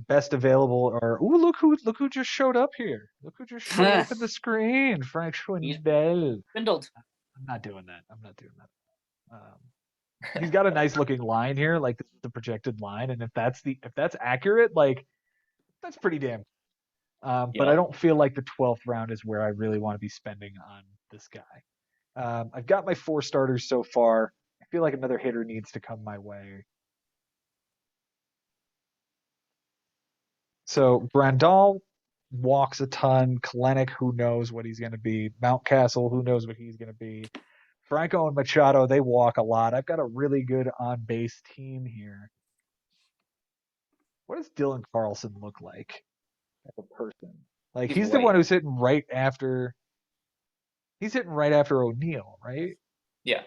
Speaker 1: Best available or look who just showed up here. Look who just showed up in the screen. Frank
Speaker 2: He's
Speaker 1: Schwindel.
Speaker 2: dwindled.
Speaker 1: I'm not doing that. I'm not doing that. He's got a nice looking line here, like the projected line, and if that's accurate, like that's pretty damn. But I
Speaker 3: Yep.
Speaker 1: don't feel like the 12th round is where I really want to be spending on this guy. I've got my 4 starters so far. I feel like another hitter needs to come my way. So Grandal walks a ton. Kalenic, who knows what he's going to be. Mountcastle, who knows what he's going to be. Franco and Machado, they walk a lot. I've got a really good on base team here. What does Dylan Carlson look like as a person? Like
Speaker 3: He's
Speaker 1: he's the one
Speaker 3: white.
Speaker 1: who's hitting right after. He's hitting right after O'Neill, right?
Speaker 3: Yeah.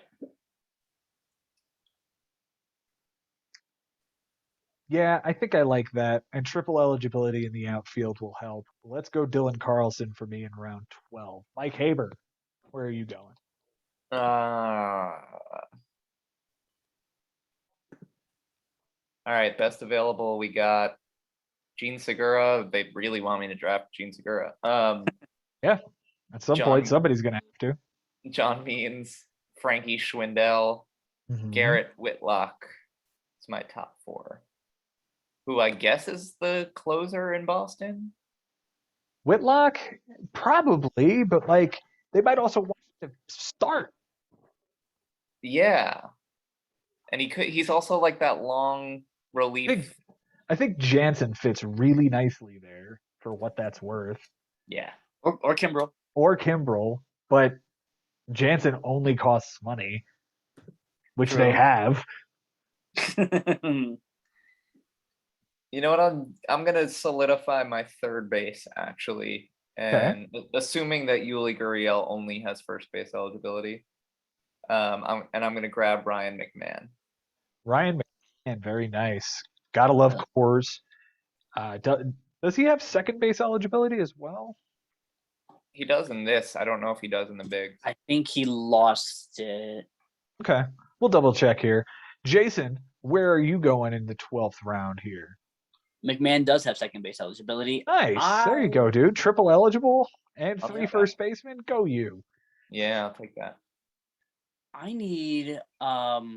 Speaker 1: Yeah, I think I like that. And triple eligibility in the outfield will help. Let's go Dylan Carlson for me in round 12. Mike Haber, where are you going?
Speaker 3: All right. Best available. We got Gene Segura. They really want me to draft Gene Segura.
Speaker 1: Yeah, at some point, somebody's going to have to.
Speaker 3: John Means, Frankie Schwindel, Garrett Whitlock. It's my top 4. Who I guess is the closer in Boston.
Speaker 1: Whitlock, probably, but like they might also want to start.
Speaker 3: Yeah. And he's also like that long relief.
Speaker 1: I think Jansen fits really nicely there for what that's worth.
Speaker 3: Yeah.
Speaker 2: Or Kimbrel.
Speaker 1: Or Kimbrel, but Jansen only costs money, which they
Speaker 2: True.
Speaker 1: have.
Speaker 3: You know what? I'm gonna solidify my third base actually, and assuming that Yuli Gurriel only has first base eligibility, I'm gonna grab Ryan McMahon.
Speaker 1: Ryan McMahon, very nice. Gotta love Coors. Does he have second base eligibility as well?
Speaker 3: He does in this. I don't know if he does in the big.
Speaker 2: I think he lost it.
Speaker 1: Okay, we'll double check here. Jason, where are you going in the 12th round here?
Speaker 2: McMahon does have second base eligibility.
Speaker 1: Nice. There you go, dude. Triple eligible and
Speaker 3: I'll
Speaker 1: 3
Speaker 3: take
Speaker 1: first basemen. Go you.
Speaker 3: Yeah, I'll take that.
Speaker 2: I need I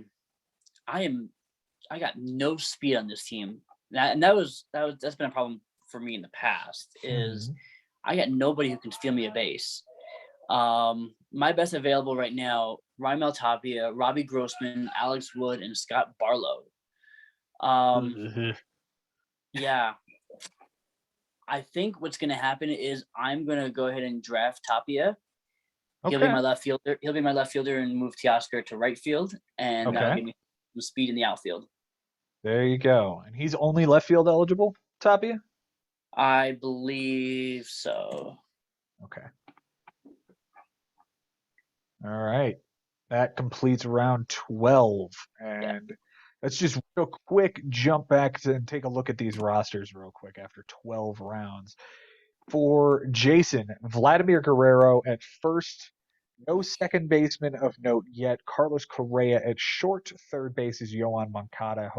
Speaker 2: got no speed on this team. That's been a problem for me in the past is I got nobody who can steal me a base. My best available right now, Raimel Tapia, Robbie Grossman, Alex Wood, and Scott Barlow. Yeah. I think what's going to happen is I'm going to go ahead and draft Tapia. He'll be my left fielder. He'll be my left fielder and move Teoscar to right field, and that'll give me some speed in the outfield.
Speaker 1: There you go. And he's only left field eligible, Tapia?
Speaker 2: I believe so.
Speaker 1: Okay. All right. That completes round 12. And let's just real quick jump back and take a look at these rosters real quick after 12 rounds. For Jason, Vladimir Guerrero at first. No second baseman of note yet. Carlos Correa at short. Third base is Yohan Moncada.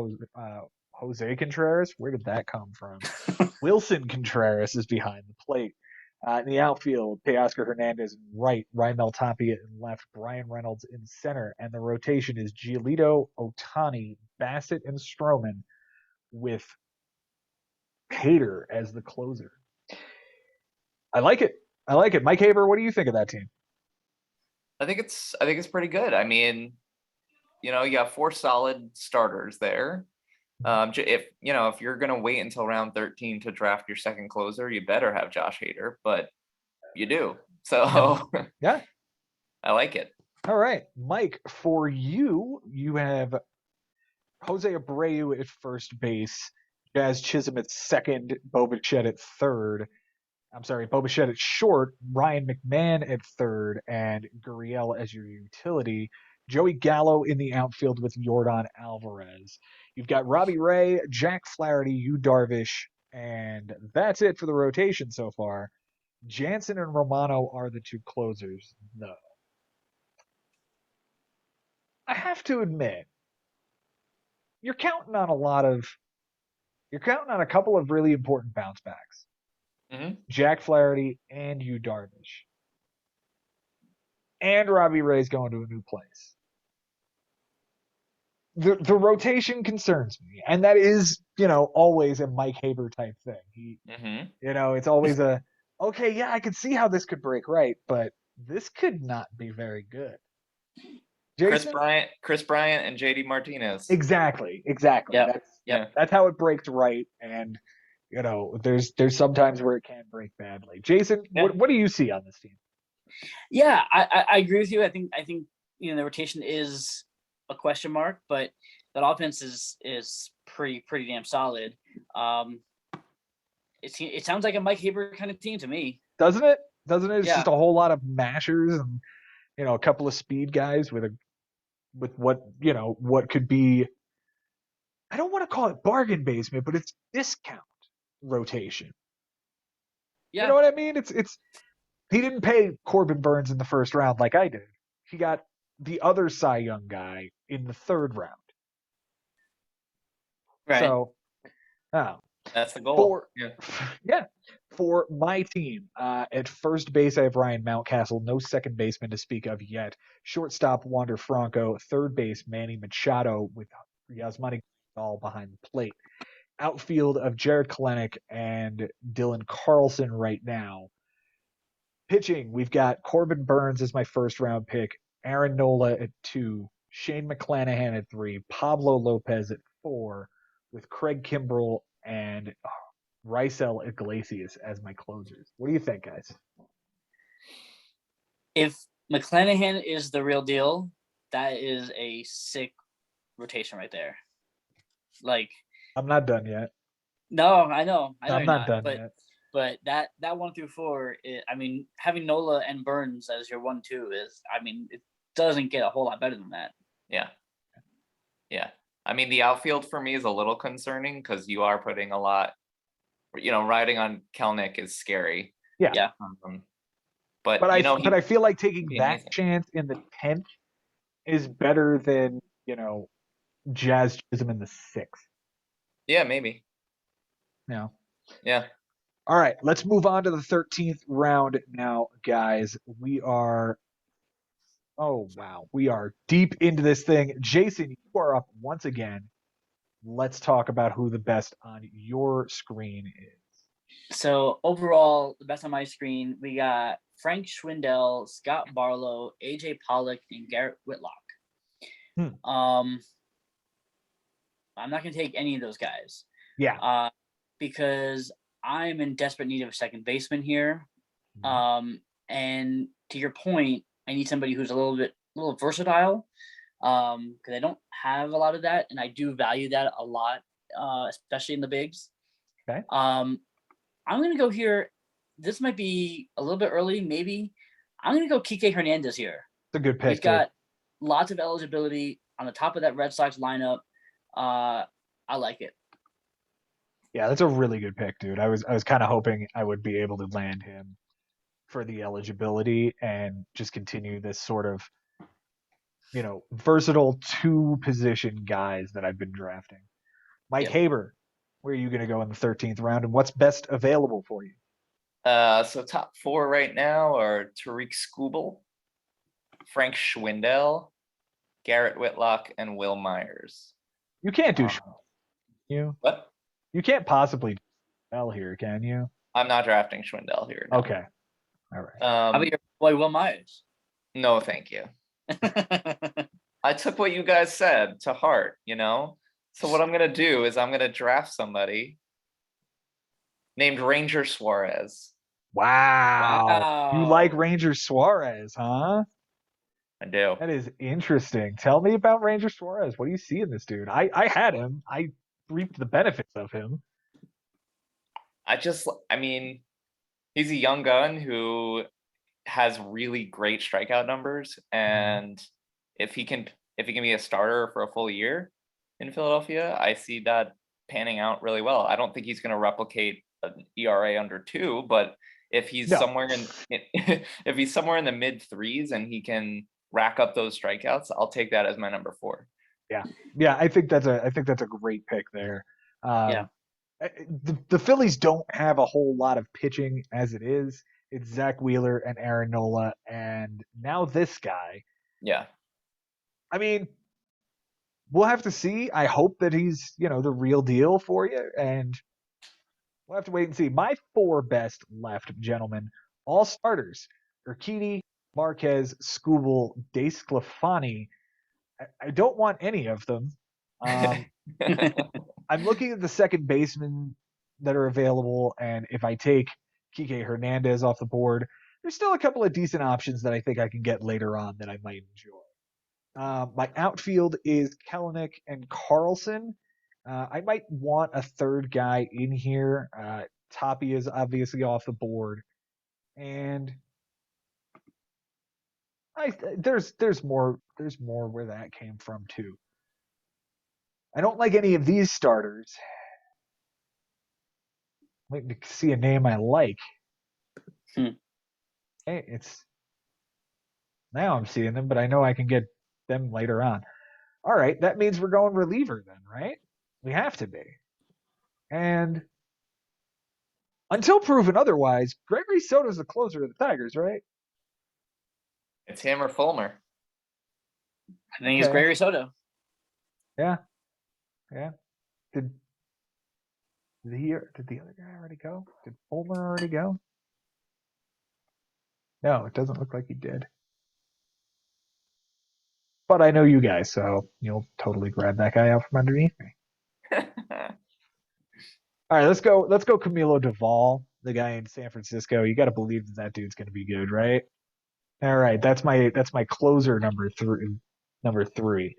Speaker 1: Jose Contreras? Where did that come from? Wilson Contreras is behind the plate. In the outfield, Teoscar Hernandez in right, Raimel Tapia in left, Brian Reynolds in center, and the rotation is Giolito, Otani, Bassett, and Stroman with Hader as the closer. I like it. Mike Haber, what do you think of that team?
Speaker 3: I think it's pretty good. I mean, you got 4 solid starters there. If you're gonna wait until round 13 to draft your second closer, you better have Josh Hader, but you do. So
Speaker 1: yeah,
Speaker 3: I like it.
Speaker 1: All right, Mike, for you have Jose Abreu at first base, Jazz Chisholm at second, Bo Bichette at third. Bo Bichette at short, Ryan McMahon at third, and Gurriel as your utility. Joey Gallo in the outfield with Yordan Alvarez. You've got Robbie Ray, Jack Flaherty, Yu Darvish, and that's it for the rotation so far. Jansen and Romano are the 2 closers, though. I have to admit, you're counting on a couple of really important bounce backs.
Speaker 3: Mm-hmm.
Speaker 1: Jack Flaherty and Yu Darvish. And Robbie Ray's going to a new place. The rotation concerns me. And that is, always a Mike Haber type thing. It's always okay, yeah, I can see how this could break right, but this could not be very good.
Speaker 3: Jason? Chris Bryant and JD Martinez.
Speaker 1: Exactly.
Speaker 2: Yep.
Speaker 1: That's how it breaks right. And there's sometimes where it can break badly. Jason, what do you see on this team?
Speaker 2: Yeah, I agree with you. I think the rotation is a question mark, but that offense is pretty damn solid. It sounds like a Mike Haber kind of team to me.
Speaker 1: Doesn't it? It's just a whole lot of mashers and a couple of speed guys with what could be, I don't want to call it bargain basement, but it's discount rotation.
Speaker 2: Yeah.
Speaker 1: You know what I mean? It's he didn't pay Corbin Burns in the first round like I did. He got the other Cy Young guy in the third round.
Speaker 2: Right.
Speaker 1: So,
Speaker 3: that's the goal.
Speaker 1: For my team, at first base, I have Ryan Mountcastle. No second baseman to speak of yet. Shortstop, Wander Franco. Third base, Manny Machado with Yasmani all behind the plate. Outfield of Jared Kelenic and Dylan Carlson right now. Pitching, we've got Corbin Burns as my first round pick, Aaron Nola at 2, Shane McClanahan at 3, Pablo Lopez at 4, with Craig Kimbrell and Raisel Iglesias as my closers. What do you think, guys?
Speaker 2: If McClanahan is the real deal, that is a sick rotation right there. Like,
Speaker 1: I'm not done yet.
Speaker 2: No, I know.
Speaker 1: I'm not done yet.
Speaker 2: But that 1 through 4, having Nola and Burns as your 1-2 is, it doesn't get a whole lot better than that.
Speaker 3: Yeah. I mean, the outfield for me is a little concerning because you are putting a lot, riding on Kelenic is scary.
Speaker 1: Yeah. But I feel like taking that chance in the 10th is better than, Jazz Chisholm in the 6th.
Speaker 3: Yeah, maybe.
Speaker 1: No.
Speaker 3: Yeah.
Speaker 1: All right, let's move on to the 13th round now, guys. We are deep into this thing. Jason, you are up once again. Let's talk about who the best on your screen is.
Speaker 2: So overall, the best on my screen, we got Frank Schwindel, Scott Barlow, AJ Pollock, and Garrett Whitlock. I'm not going to take any of those guys.
Speaker 1: Yeah.
Speaker 2: Because I'm in desperate need of a second baseman here. And to your point, I need somebody who's a little versatile. Because I don't have a lot of that, and I do value that a lot, especially in the bigs.
Speaker 1: Okay.
Speaker 2: I'm going to go here. This might be a little bit early, maybe. I'm going to go Kike Hernandez here.
Speaker 1: It's a good pick.
Speaker 2: He's got lots of eligibility on the top of that Red Sox lineup. I like it.
Speaker 1: Yeah, that's a really good pick, dude. I was kind of hoping I would be able to land him for the eligibility and just continue this sort of, versatile 2-position guys that I've been drafting. Mike
Speaker 3: Yep.
Speaker 1: Haber, where are you going to go in the 13th round, and what's best available for you?
Speaker 3: So top 4 right now are Tariq Skubal, Frank Schwindel, Garrett Whitlock, and Will Myers.
Speaker 1: You can't do
Speaker 3: Uh, What?
Speaker 1: You can't possibly do L here, can you?
Speaker 3: I'm not drafting Schwindel here. No.
Speaker 1: Okay. All right.
Speaker 2: How about your boy Will Myers?
Speaker 3: No, thank you. I took what you guys said to heart, So what I'm gonna do is I'm gonna draft somebody named Ranger Suarez.
Speaker 1: Wow. You like Ranger Suarez, huh?
Speaker 3: I do.
Speaker 1: That is interesting. Tell me about Ranger Suarez. What do you see in this dude? I had him. I reaped the benefits of him.
Speaker 3: I mean, he's a young gun who has really great strikeout numbers, and if he can be a starter for a full year in Philadelphia, I see that panning out really well. I don't think he's going to replicate an ERA under 2, but if he's somewhere in if he's somewhere in the mid 3s and he can rack up those strikeouts, I'll take that as my number 4.
Speaker 1: Yeah, I think that's a great pick there.
Speaker 2: Yeah.
Speaker 1: The Phillies don't have a whole lot of pitching as it is. It's Zach Wheeler and Aaron Nola, and now this guy.
Speaker 3: Yeah.
Speaker 1: I mean, we'll have to see. I hope that he's, the real deal for you, and we'll have to wait and see. My 4 best left, gentlemen, all starters: Urquidy, Marquez, Skubal, DeSclafani. I don't want any of them. I'm looking at the second basemen that are available, and if I take Kike Hernandez off the board, there's still a couple of decent options that I think I can get later on that I might enjoy. My outfield is Kelenic and Carlson. I might want a third guy in here. Tapia is obviously off the board, and there's more where that came from too. I don't like any of these starters. Waiting to see a name I like. Hey, now I'm seeing them, but I know I can get them later on. All right, that means we're going reliever then, right? We have to be. And until proven otherwise, Gregory Soto's the closer of the Tigers, right?
Speaker 3: It's him or Fulmer.
Speaker 2: I think it's Gregory Soto.
Speaker 1: Yeah. Did the other guy already go? Did Fulmer already go? No, it doesn't look like he did. But I know you guys, so you'll totally grab that guy out from underneath me. All right, let's go Camilo Duvall, the guy in San Francisco. You got to believe that dude's going to be good, right? All right, that's my closer number 3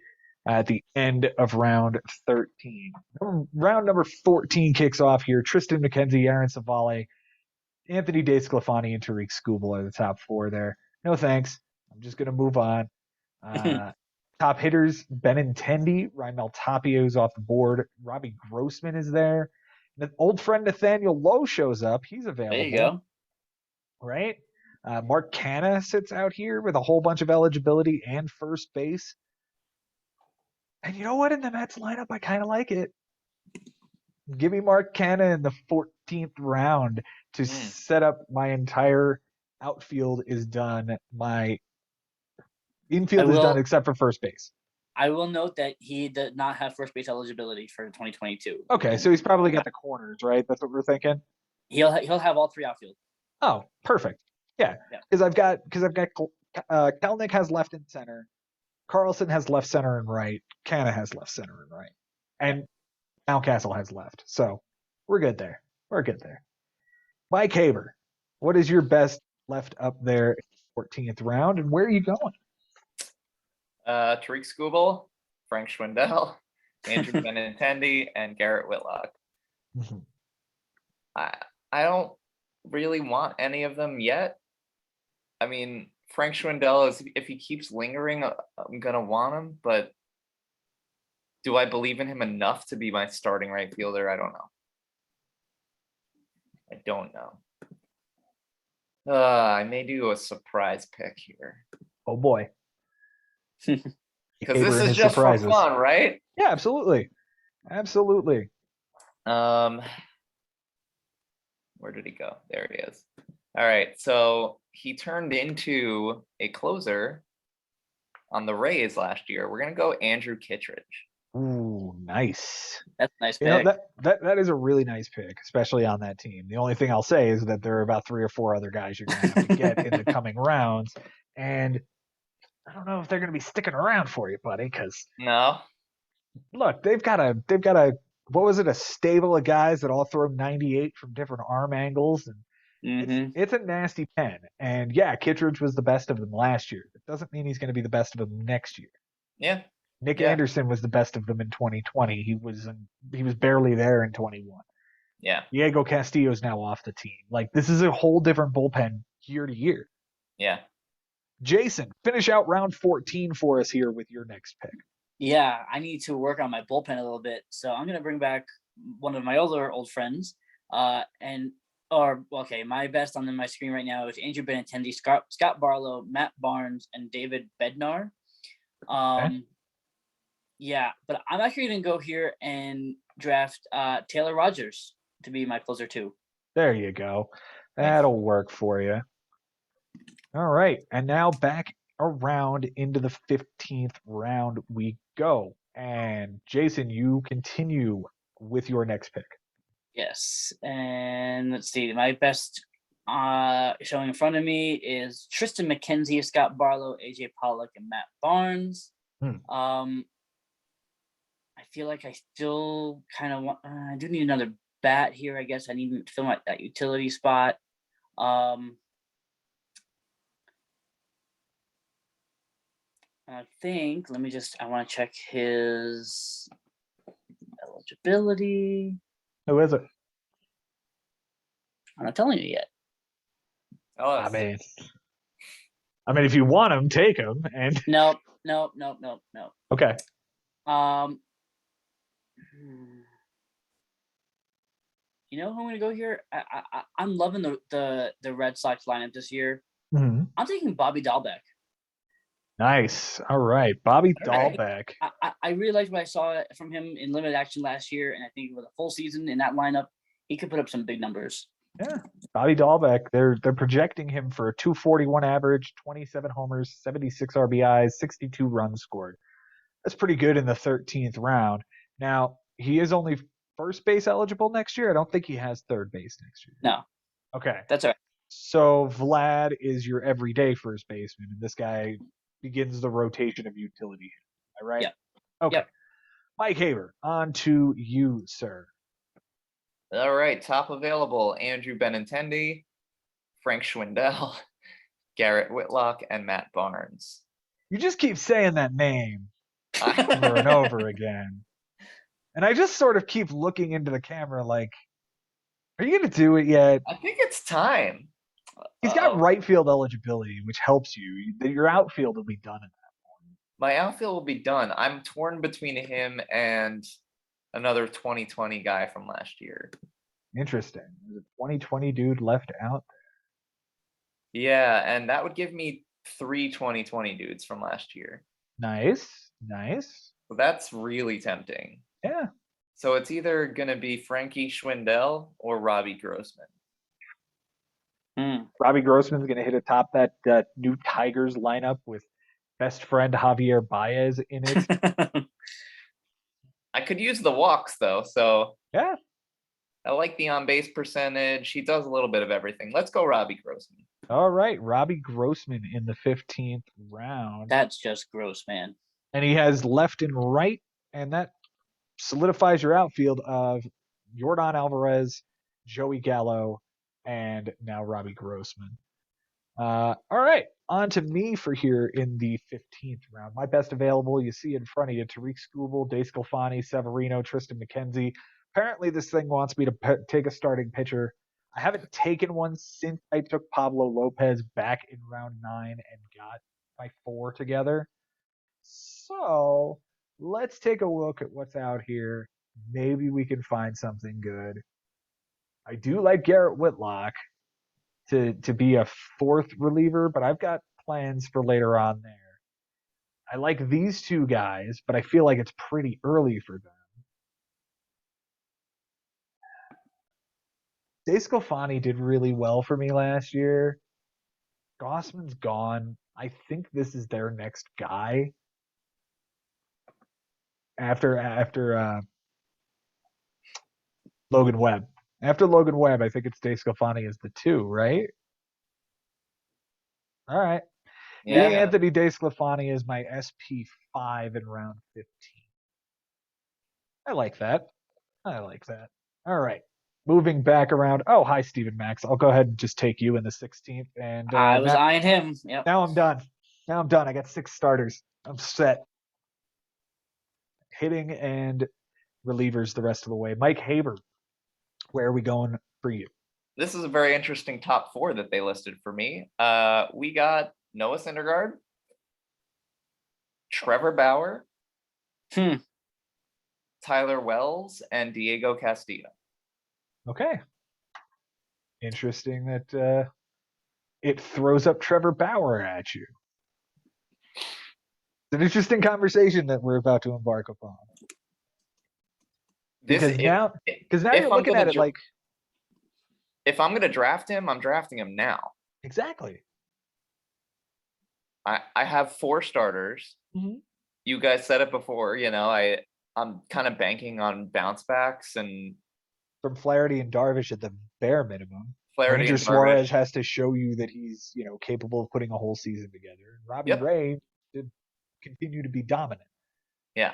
Speaker 1: at the end of round 13. Round number 14 kicks off here. Tristan McKenzie, Aaron Savale, Anthony DeSclafani, and Tariq Skubal are the top 4 there. No thanks. I'm just going to move on. Top hitters, Benintendi, Raimel Tapia is off the board. Robbie Grossman is there. An old friend Nathaniel Lowe shows up. He's available.
Speaker 2: There you go.
Speaker 1: Right? Mark Canha sits out here with a whole bunch of eligibility and first base. And you know what? In the Mets lineup, I kind of like it. Give me Mark Canha in the 14th round to set up my entire outfield is done. My infield is done except for first base.
Speaker 2: I will note that he did not have first base eligibility for 2022.
Speaker 1: Okay, so he's probably got the corners, right? That's what we're thinking.
Speaker 2: He'll have all 3 outfield.
Speaker 1: Oh, perfect. Yeah, because I've got Kelenic has left and center, Carlson has left center and right, Canha has left center and right, and Mountcastle has left. So we're good there. Mike Haber, what is your best left up there in the 14th round, and where are you going?
Speaker 3: Tariq Skubal, Frank Schwindel, Andrew Benintendi, and Garrett Whitlock.
Speaker 1: Mm-hmm.
Speaker 3: I don't really want any of them yet. I mean, Frank Schwindel is, if he keeps lingering, I'm gonna want him, but do I believe in him enough to be my starting right fielder? I don't know. I may do a surprise pick here.
Speaker 1: Oh boy.
Speaker 3: Because this is just for fun, right?
Speaker 1: Yeah, absolutely. Absolutely.
Speaker 3: Where did he go? There he is. All right, so he turned into a closer on the Rays last year. We're gonna go Andrew Kittredge.
Speaker 1: Ooh, nice.
Speaker 2: That's a nice
Speaker 1: You know,
Speaker 2: pick.
Speaker 1: that is a really nice pick, especially on that team. The only thing I'll say is that there are about 3 or 4 other guys you're going to have to get in the coming rounds, and I don't know if they're going to be sticking around for you, buddy. Because
Speaker 3: No.
Speaker 1: look, they've got a what was it, a stable of guys that all throw 98 from different arm angles, and it's a nasty pen. And yeah, Kittredge was the best of them last year. It doesn't mean he's going to be the best of them next year.
Speaker 3: Yeah.
Speaker 1: Nick
Speaker 3: Yeah.
Speaker 1: Anderson was the best of them in 2020. He was barely there in 21.
Speaker 3: Yeah.
Speaker 1: Diego Castillo's now off the team. Like, this is a whole different bullpen year to year.
Speaker 3: Yeah.
Speaker 1: Jason, finish out round 14 for us here with your next pick.
Speaker 2: Yeah, I need to work on my bullpen a little bit. So I'm going to bring back one of my other old friends. My best on my screen right now is Andrew Benintendi, Scott Barlow, Matt Barnes, and David Bednar.
Speaker 1: Okay.
Speaker 2: Yeah, but I'm actually going to go here and draft Taylor Rogers to be my closer too.
Speaker 1: There you go. That'll work for you. All right. And now back around into the 15th round we go. And Jason, you continue with your next pick.
Speaker 2: Yes. And let's see. My best showing in front of me is Tristan McKenzie, Scott Barlow, AJ Pollock, and Matt Barnes. I feel like I still kind of want. I do need another bat here. I guess I need to fill out that utility spot. I think. I want to check his eligibility.
Speaker 1: Who is it?
Speaker 2: I'm not telling you yet.
Speaker 1: I mean, if you want him, take him. And
Speaker 2: no.
Speaker 1: Okay.
Speaker 2: You know who I'm gonna go here? I'm loving the Red Sox lineup this year.
Speaker 1: Mm-hmm.
Speaker 2: I'm taking Bobby Dahlbeck.
Speaker 1: Nice. All right, Bobby Dahlbeck.
Speaker 2: I really liked what I saw from him in limited action last year, and I think with a full season in that lineup, he could put up some big numbers.
Speaker 1: Yeah, Bobby Dahlbeck. They're projecting him for a 241 average, 27 homers, 76 RBIs, 62 runs scored. That's pretty good in the 13th round. Now, he is only first base eligible next year. I don't think he has third base next year.
Speaker 2: No.
Speaker 1: Okay.
Speaker 2: That's all right.
Speaker 1: So Vlad is your everyday first baseman, and this guy begins the rotation of utility. All right?
Speaker 2: Yeah.
Speaker 1: Okay.
Speaker 2: Yep.
Speaker 1: Mike Haver, on to you, sir.
Speaker 3: All right, top available, Andrew Benintendi, Frank Schwindel, Garrett Whitlock, and Matt Barnes.
Speaker 1: You just keep saying that name over and over again. And I just sort of keep looking into the camera like, are you going to do it yet?
Speaker 3: I think it's time.
Speaker 1: He's got right field eligibility, which helps you. Your outfield will be done at that point.
Speaker 3: My outfield will be done. I'm torn between him and another 2020 guy from last year.
Speaker 1: Interesting. There's a 2020 dude left out there.
Speaker 3: Yeah, and that would give me 3 2020 dudes from last year.
Speaker 1: Nice.
Speaker 3: So that's really tempting.
Speaker 1: Yeah.
Speaker 3: So it's either going to be Frankie Schwindel or Robbie Grossman.
Speaker 1: Robbie Grossman's going to hit atop that new Tigers lineup with best friend Javier Baez in it.
Speaker 3: I could use the walks, though, so
Speaker 1: yeah.
Speaker 3: I like the on-base percentage. He does a little bit of everything. Let's go Robbie Grossman.
Speaker 1: All right, Robbie Grossman in the 15th round.
Speaker 2: That's just gross, man.
Speaker 1: And he has left and right, and that solidifies your outfield of Yordan Alvarez, Joey Gallo, and now Robbie Grossman. All right, on to me for here in the 15th round. My best available, you see in front of you, Tariq Skubal, Dave Sclafani, Severino, Tristan McKenzie. Apparently this thing wants me to take a starting pitcher. I haven't taken one since I took Pablo Lopez back in round 9 and got my 4 together. So let's take a look at what's out here. Maybe we can find something good. I do like Garrett Whitlock to be a 4th reliever, but I've got plans for later on there. I like these 2 guys, but I feel like it's pretty early for them. DeSclafani did really well for me last year. Gossman's gone. I think this is their next guy. After Logan Webb. After Logan Webb, I think it's DeSclafani is the 2, right? All right.
Speaker 3: Yeah.
Speaker 1: Me, Anthony DeSclafani is my SP5 in round 15. I like that. All right. Moving back around. Oh, hi, Stephen Max. I'll go ahead and just take you in the 16th. And
Speaker 2: I was eyeing him. Yep.
Speaker 1: now I'm done. I got 6 starters. I'm set. Hitting and relievers the rest of the way. Mike Haber, where are we going for you?
Speaker 3: This is a very interesting top 4 that they listed for me. We got Noah Syndergaard, Trevor Bauer, Tyler Wells, and Diego Castillo.
Speaker 1: Okay. Interesting that it throws up Trevor Bauer at you. It's an interesting conversation that we're about to embark upon. Because now you're looking at it like,
Speaker 3: if I'm going to draft him, I'm drafting him now.
Speaker 1: Exactly.
Speaker 3: I have 4 starters.
Speaker 1: Mm-hmm.
Speaker 3: You guys said it before, I'm kind of banking on bounce backs and
Speaker 1: from Flaherty and Darvish at the bare minimum.
Speaker 3: Flaherty
Speaker 1: Ranger
Speaker 3: and
Speaker 1: Suarez
Speaker 3: Darvish.
Speaker 1: has to show you that he's, capable of putting a whole season together. Robbie Ray did continue to be dominant.
Speaker 3: Yeah.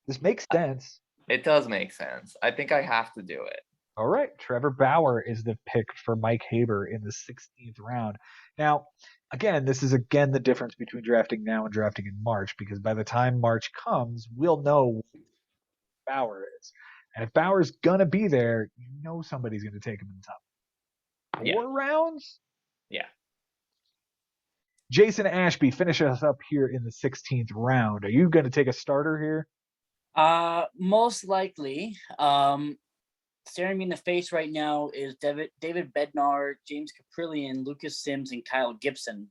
Speaker 1: This makes sense.
Speaker 3: It does make sense. I think I have to do it.
Speaker 1: All right. Trevor Bauer is the pick for Mike Haber in the 16th round. Now, again, this is the difference between drafting now and drafting in March, because by the time March comes, we'll know who Bauer is. And if Bauer's going to be there, somebody's going to take him in the top 4 rounds?
Speaker 3: Yeah.
Speaker 1: Jason Ashby, finish us up here in the 16th round. Are you going to take a starter here?
Speaker 2: Most likely. Staring me in the face right now is David Bednar, James Caprillion, Lucas Sims, and Kyle Gibson.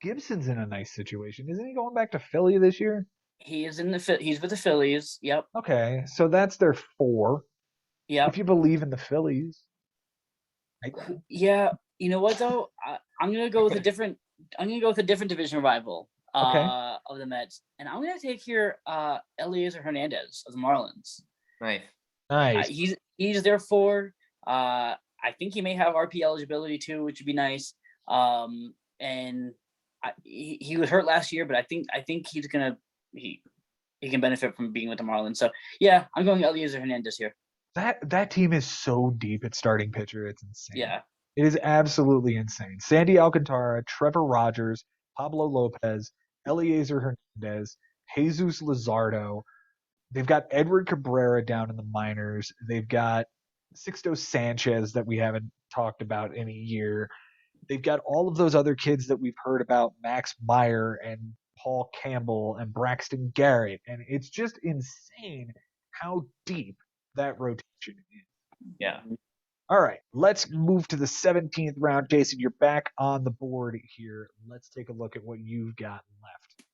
Speaker 1: Gibson's in a nice situation. Isn't he going back to Philly this year?
Speaker 2: He is he's with the Phillies. Yep.
Speaker 1: Okay, so that's their 4.
Speaker 2: Yep.
Speaker 1: If you believe in the Phillies.
Speaker 2: Yeah. You know what though? I'm gonna go with a different division rival of the Mets, and I'm gonna take here Eliezer Hernandez of the Marlins.
Speaker 3: Nice.
Speaker 2: He's their 4. I think he may have RP eligibility too, which would be nice. And he was hurt last year, but I think he's gonna he can benefit from being with the Marlins. So yeah, I'm going Eliezer Hernandez here.
Speaker 1: That team is so deep at starting pitcher. It's insane.
Speaker 2: Yeah.
Speaker 1: It is absolutely insane. Sandy Alcantara, Trevor Rogers, Pablo Lopez, Eliezer Hernandez, Jesus Luzardo. They've got Edward Cabrera down in the minors. They've got Sixto Sanchez that we haven't talked about in a year. They've got all of those other kids that we've heard about, Max Meyer and Paul Campbell and Braxton Garrett. And it's just insane how deep that rotation is.
Speaker 3: Yeah.
Speaker 1: All right, let's move to the 17th round. Jason, you're back on the board here. Let's take a look at what you've got left.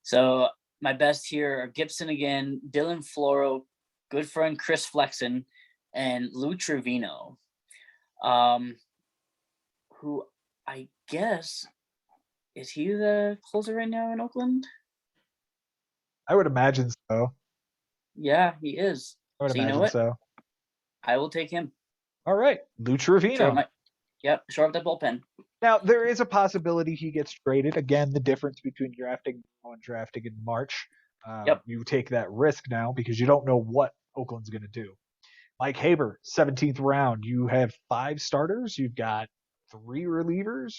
Speaker 2: So my best here are Gibson again, Dylan Floro, good friend Chris Flexen, and Lou Trevino, who I guess, is he the closer right now in Oakland?
Speaker 1: I would imagine so.
Speaker 2: Yeah, he is.
Speaker 1: I would imagine so.
Speaker 2: I will take him.
Speaker 1: All right, Lou Trevino.
Speaker 2: Shore up that bullpen.
Speaker 1: Now, there is a possibility he gets traded. Again, the difference between drafting now and drafting in March. You take that risk now because you don't know what Oakland's going to do. Mike Haber, 17th round. You have 5 starters. You've got 3 relievers.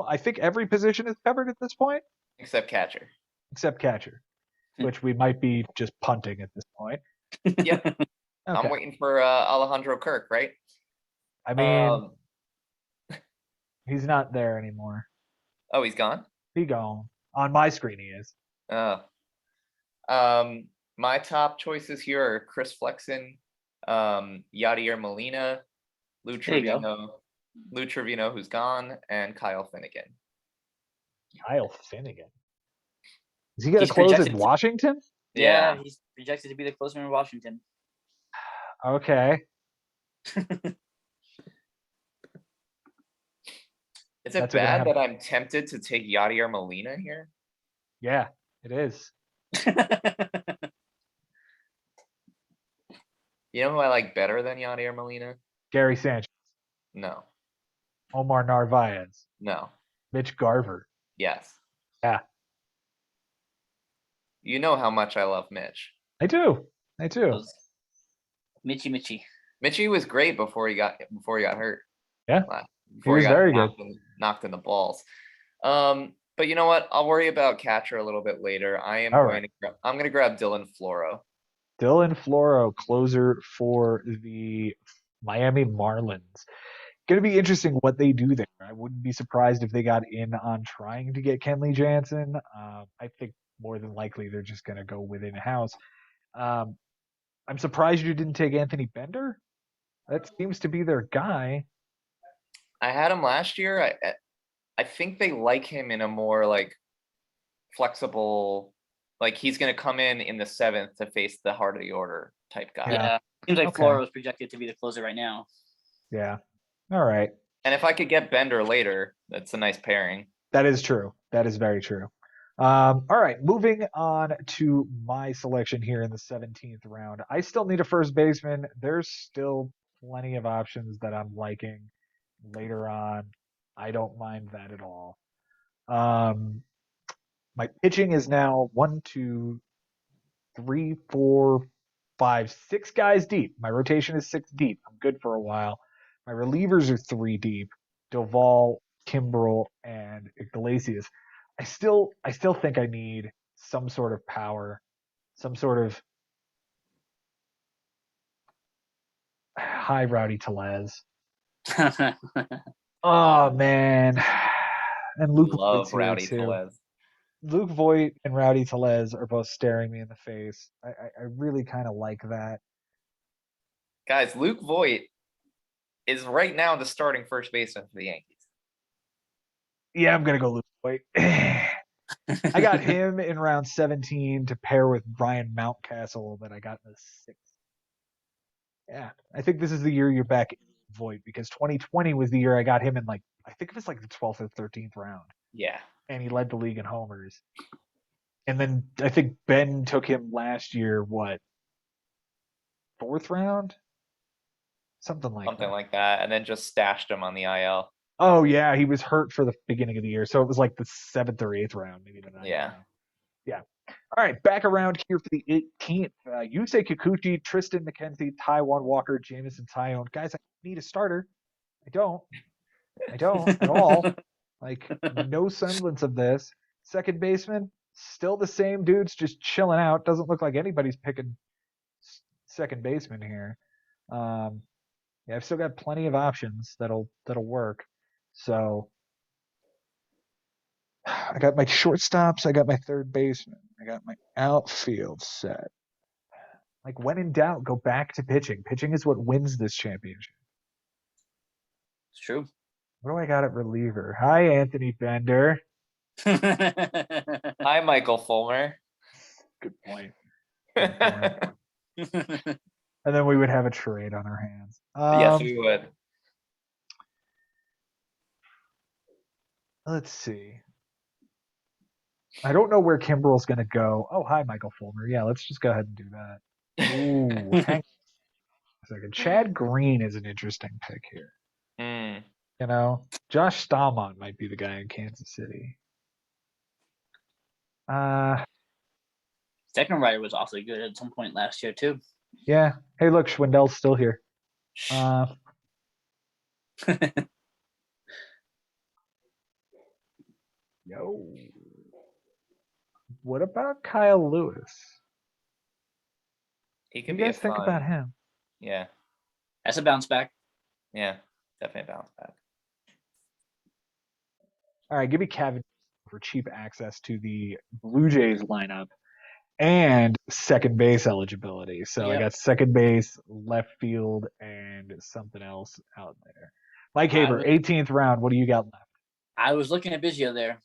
Speaker 1: I think every position is covered at this point.
Speaker 3: Except catcher.
Speaker 1: Which we might be just punting at this point.
Speaker 3: Yep. Okay. I'm waiting for Alejandro Kirk, right?
Speaker 1: I mean, he's not there anymore.
Speaker 3: Oh, he's gone?
Speaker 1: He gone. On my screen, he is.
Speaker 3: My top choices here are Chris Flexen, Yadier Molina, Lou Trevino, who's gone, and Kyle Finnegan.
Speaker 1: Is he going to close in Washington?
Speaker 2: Yeah, he's projected to be the closer in Washington.
Speaker 1: Okay.
Speaker 3: Is it bad that I'm tempted to take Yadier Molina here?
Speaker 1: Yeah, it is.
Speaker 3: You know who I like better than Yadier Molina?
Speaker 1: Gary Sanchez.
Speaker 3: No.
Speaker 1: Omar Narvaez.
Speaker 3: No.
Speaker 1: Mitch Garver.
Speaker 3: Yes.
Speaker 1: Yeah.
Speaker 3: You know how much I love Mitch.
Speaker 1: I do.
Speaker 2: Mitchie.
Speaker 3: Mitchie was great before he got hurt.
Speaker 1: Yeah.
Speaker 3: Before
Speaker 1: he was very good.
Speaker 3: Knocked in the balls. But you know what? I'll worry about catcher a little bit later. I'm going to grab Dylan Floro.
Speaker 1: Dylan Floro, closer for the Miami Marlins. Going to be interesting what they do there. I wouldn't be surprised if they got in on trying to get Kenley Jansen. I think more than likely they're just going to go within house. I'm surprised you didn't take Anthony Bender. That seems to be their guy.
Speaker 3: I had him last year. I think they like him in a more like flexible, like he's going to come in the 7th to face the heart of the order type guy.
Speaker 2: Yeah. Seems like Floro is projected to be the closer right now.
Speaker 1: Yeah. All right.
Speaker 3: And if I could get Bender later, that's a nice pairing.
Speaker 1: That is true. That is very true. All right. Moving on to my selection here in the 17th round. I still need a first baseman. There's still plenty of options that I'm liking later on. I don't mind that at all. My pitching is now 1, 2, 3, 4, 5, 6 guys deep. My rotation is 6 deep. I'm good for a while. My relievers are 3 deep. Doval, Kimbrel, and Iglesias. I still think I need some sort of power, some sort of high Rowdy Tellez. Oh man. And Luke
Speaker 3: love Rowdy Tellez.
Speaker 1: Luke Voit and Rowdy Tellez are both staring me in the face. I really kind of like that.
Speaker 3: Guys, Luke Voit is right now the starting first baseman for the Yankees.
Speaker 1: Yeah, I'm going to go Luke Voit. I got him in round 17 to pair with Brian Mountcastle that I got in the 6th. Yeah, I think this is the year you're back in Voit because 2020 was the year I got him in I think it was the 12th or 13th round.
Speaker 3: Yeah.
Speaker 1: And he led the league in homers. And then I think Ben took him last year, 4th round? Something like that.
Speaker 3: And then just stashed him on the IL.
Speaker 1: Oh, yeah. He was hurt for the beginning of the year. So it was like the 7th or 8th round, maybe the 9th round. Yeah. All right. Back around here for the 18th. Yusei Kikuchi, Tristan McKenzie, Taijuan Walker, Jameson Taillon. Guys, I need a starter. I don't at all. No semblance of this. Second baseman, still the same dudes just chilling out. Doesn't look like anybody's picking second baseman here. Yeah, I've still got plenty of options that'll work. So I got my shortstops, I got my third baseman, I got my outfield set. When in doubt, go back to pitching. Pitching is what wins this championship.
Speaker 2: It's true.
Speaker 3: What
Speaker 1: do I got at reliever? Hi, Anthony Bender.
Speaker 3: Hi, Michael Fulmer.
Speaker 1: Good point. And then we would have a trade on our hands.
Speaker 3: Yes, we would.
Speaker 1: Let's see. I don't know where Kimbrel's going to go. Oh, hi, Michael Fulmer. Yeah, let's just go ahead and do that. Ooh, hang on a second. Chad Green is an interesting pick here. Josh Stallman might be the guy in Kansas City.
Speaker 2: Steckenrider was awfully good at some point last year, too.
Speaker 1: Yeah. Hey, look, Schwindel's still here. Yo. What about Kyle Lewis?
Speaker 3: He can
Speaker 1: be. You guys think about him?
Speaker 3: Yeah.
Speaker 2: That's a bounce back.
Speaker 3: Yeah, definitely a bounce back.
Speaker 1: All right, give me Kevin for cheap access to the Blue Jays lineup and second base eligibility. So I got second base, left field, and something else out there. Mike Haber, 18th round. What do you got left?
Speaker 2: I was looking at Biggio there.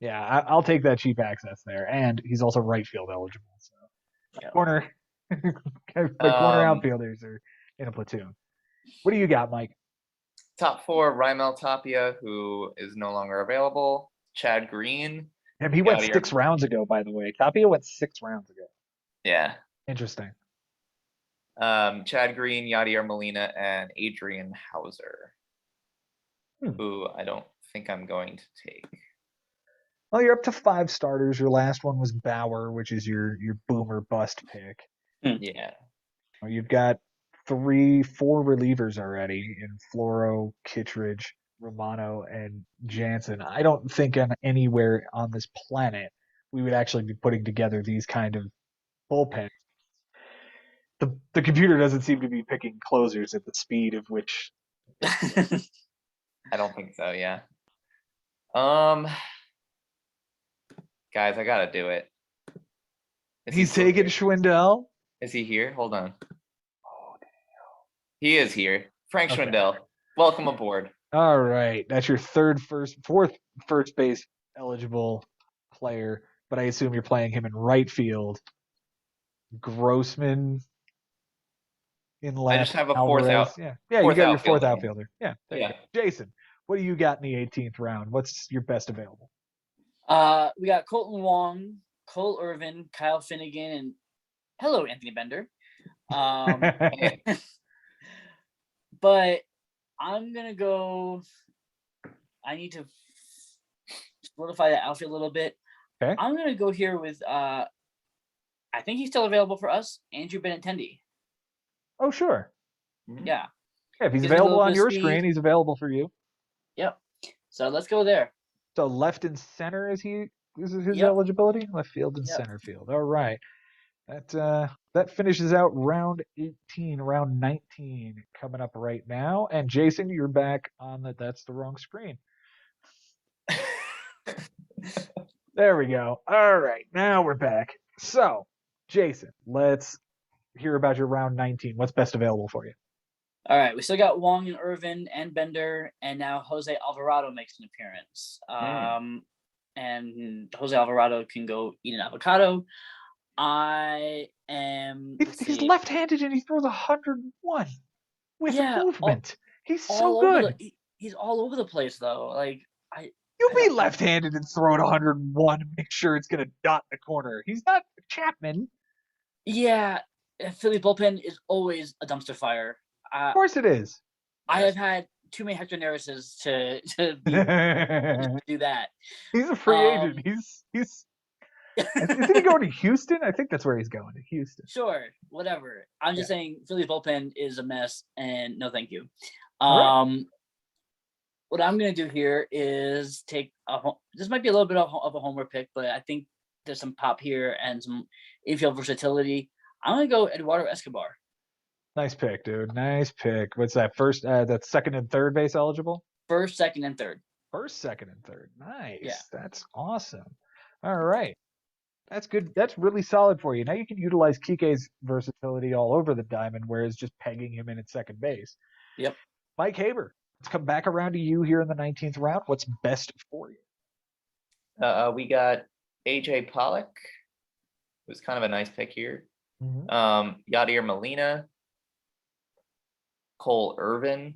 Speaker 1: Yeah, I'll take that cheap access there, and he's also right field eligible. So
Speaker 2: Yeah.
Speaker 1: corner, my corner outfielders are in a platoon. What do you got, Mike?
Speaker 3: Top 4, Raimel Tapia, who is no longer available. Chad Green.
Speaker 1: And he went 6 rounds ago, by the way. Tapia went 6 rounds ago.
Speaker 3: Yeah.
Speaker 1: Interesting.
Speaker 3: Chad Green, Yadier Molina, and Adrian Hauser, who I don't think I'm going to take.
Speaker 1: Well, you're up to 5 starters. Your last one was Bauer, which is your boomer bust pick.
Speaker 3: Yeah.
Speaker 1: Well, you've got 4 relievers already in Floro, Kittredge, Romano, and Jansen. I don't think anywhere on this planet we would actually be putting together these kind of bullpens. The computer doesn't seem to be picking closers at the speed of which.
Speaker 3: I don't think so. Yeah. Guys, I gotta do it.
Speaker 1: He's taking Schwindel.
Speaker 3: Is he here? Hold on.
Speaker 1: Oh,
Speaker 3: he is here. Frank Schwindel. Welcome aboard.
Speaker 1: All right, that's your fourth first base eligible player, but I assume you're playing him in right field. Grossman in left.
Speaker 3: I just have a
Speaker 1: Alvarez.
Speaker 3: fourth
Speaker 1: you got your fourth
Speaker 3: outfielder.
Speaker 1: outfielder. Yeah, there you go. Jason, what do you got in the 18th round? What's your best available?
Speaker 2: We got Colton Wong, Cole Irvin, Kyle Finnegan, and hello, Anthony Bender. But I'm gonna go. I need to solidify the outfield a little bit.
Speaker 1: Okay.
Speaker 2: I'm gonna go here with. I think he's still available for us, Andrew Benintendi.
Speaker 1: Oh, sure.
Speaker 2: Yeah.
Speaker 1: If he's available on your screen, he's available for you.
Speaker 2: Yep. So let's go there.
Speaker 1: So left and center is his eligibility? Left field and center field. All right. That finishes out round 18, round 19 coming up right now. And Jason, you're back on that's the wrong screen. There we go. All right. Now we're back. So, Jason, let's hear about your round 19. What's best available for you?
Speaker 2: All right. We still got Wong and Irvin and Bender, and now Jose Alvarado makes an appearance. And Jose Alvarado can go eat an avocado. I am.
Speaker 1: He's left-handed and he throws 101 with movement. He's so good.
Speaker 2: He's all over the place, though. Like
Speaker 1: you'll be left-handed and throw it 101 and make sure it's gonna dot the corner. He's not Chapman.
Speaker 2: Yeah, Philly bullpen is always a dumpster fire.
Speaker 1: Of course it is.
Speaker 2: I have had too many Hector Neris's to do that.
Speaker 1: He's a free agent. He's isn't he going to Houston? I think that's where he's going, to Houston.
Speaker 2: Sure, whatever. I'm just saying Philly's bullpen is a mess, and no thank you. What I'm going to do here is take this might be a little bit of a homer pick, but I think there's some pop here and some infield versatility. I'm going to go Eduardo Escobar.
Speaker 1: Nice pick, dude. Nice pick. What's that? First, that's second and third base eligible?
Speaker 2: First, second, and third.
Speaker 1: First, second, and third. Nice.
Speaker 2: Yeah.
Speaker 1: That's awesome. All right. That's good. That's really solid for you. Now you can utilize Kike's versatility all over the diamond, whereas just pegging him in at second base.
Speaker 2: Yep.
Speaker 1: Mike Haber, let's come back around to you here in the 19th round. What's best for you?
Speaker 3: We got AJ Pollock, who's kind of a nice pick here. Yadier Molina, Cole Irvin,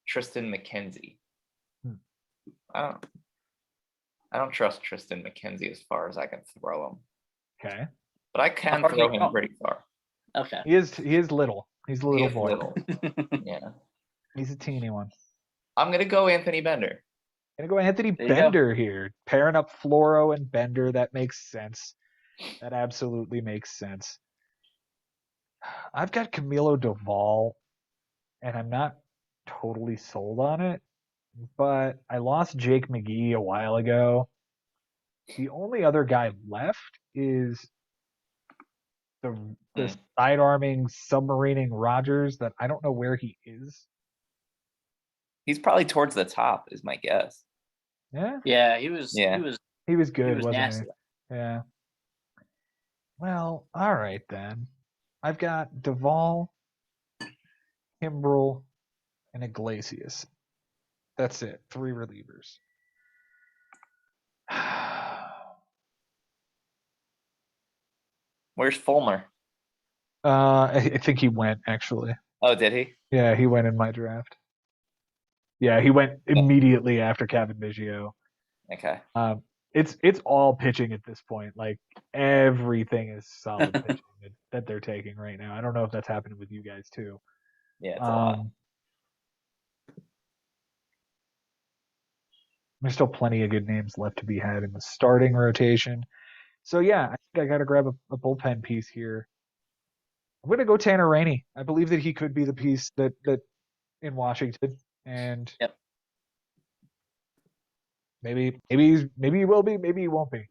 Speaker 3: Tristan McKenzie. I don't trust Tristan McKenzie as far as I can throw him.
Speaker 1: Okay.
Speaker 3: But I can throw him pretty far.
Speaker 2: Okay.
Speaker 1: He is little. He's a little boy.
Speaker 3: Little. Yeah.
Speaker 1: He's a teeny one.
Speaker 3: I'm gonna go Anthony Bender.
Speaker 1: Anthony Bender here. Pairing up Floro and Bender. That makes sense. That absolutely makes sense. I've got Camilo Doval, and I'm not totally sold on it, but I lost Jake McGee a while ago. The only other guy left is the side-arming, submarining Rogers that I don't know where he is.
Speaker 3: He's probably towards the top, is my guess.
Speaker 1: Yeah?
Speaker 2: Yeah, he was good,
Speaker 1: he was
Speaker 2: wasn't nasty.
Speaker 1: he? Yeah. Well, all right then. I've got Duvall, Kimbrel, and Iglesias. That's it. 3 relievers.
Speaker 3: Where's Fulmer?
Speaker 1: I think he went actually.
Speaker 3: Oh, did he?
Speaker 1: Yeah, he went in my draft. Yeah, he went immediately after Gavin Biggio.
Speaker 3: Okay.
Speaker 1: It's all pitching at this point. Like everything is solid pitching that they're taking right now. I don't know if that's happening with you guys too.
Speaker 3: Yeah, it's a lot.
Speaker 1: There's still plenty of good names left to be had in the starting rotation. So yeah, I think I got to grab a bullpen piece here. I'm going to go Tanner Rainey. I believe that he could be the piece that in Washington, and
Speaker 2: Yep.
Speaker 1: maybe he will be, maybe he won't be.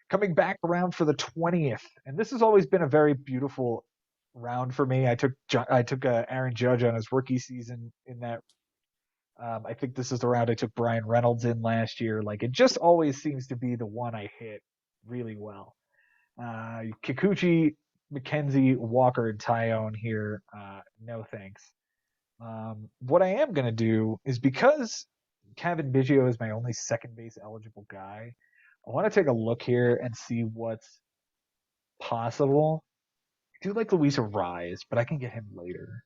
Speaker 1: Coming back around for the 20th, and this has always been a very beautiful round for me. I took Aaron Judge on his rookie season in that. I think this is the round I took Brian Reynolds in last year. Like it just always seems to be the one I hit really well. Kikuchi, McKenzie, Walker, and Tyone here. No thanks. What I am going to do is because Gavin Biggio is my only second base eligible guy, I want to take a look here and see what's possible. I do like Luis Rise, but I can get him later.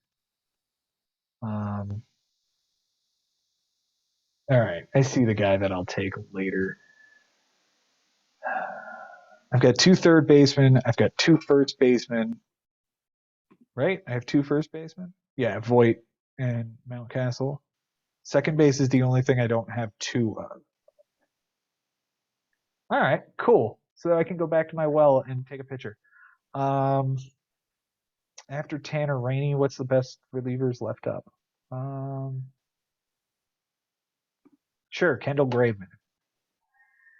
Speaker 1: All right, I see the guy that I'll take later. I've got 2 third basemen. I've got 2 first basemen. Right? I have 2 first basemen. Yeah, Voit and Mountcastle. Second base is the only thing I don't have 2 of. All right, cool. So I can go back to my well and take a picture. After Tanner Rainey, what's the best relievers left up? Sure, Kendall Graveman.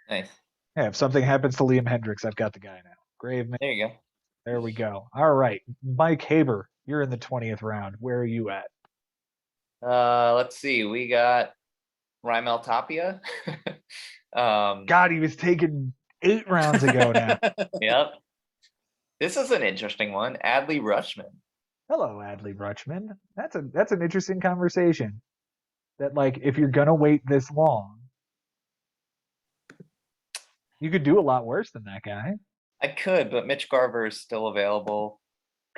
Speaker 3: Nice.
Speaker 1: Yeah, if something happens to Liam Hendricks, I've got the guy now. Graveman.
Speaker 3: There you go.
Speaker 1: There we go. All right, Mike Haber, you're in the 20th round. Where are you at?
Speaker 3: Let's see. We got Raimel Tapia.
Speaker 1: God, he was taken 8 rounds ago now.
Speaker 3: Yep. This is an interesting one. Adley Rutschman.
Speaker 1: Hello, Adley Rutschman. That's an interesting conversation. That like if you're gonna wait this long, you could do a lot worse than that guy.
Speaker 3: I could, but Mitch Garver is still available.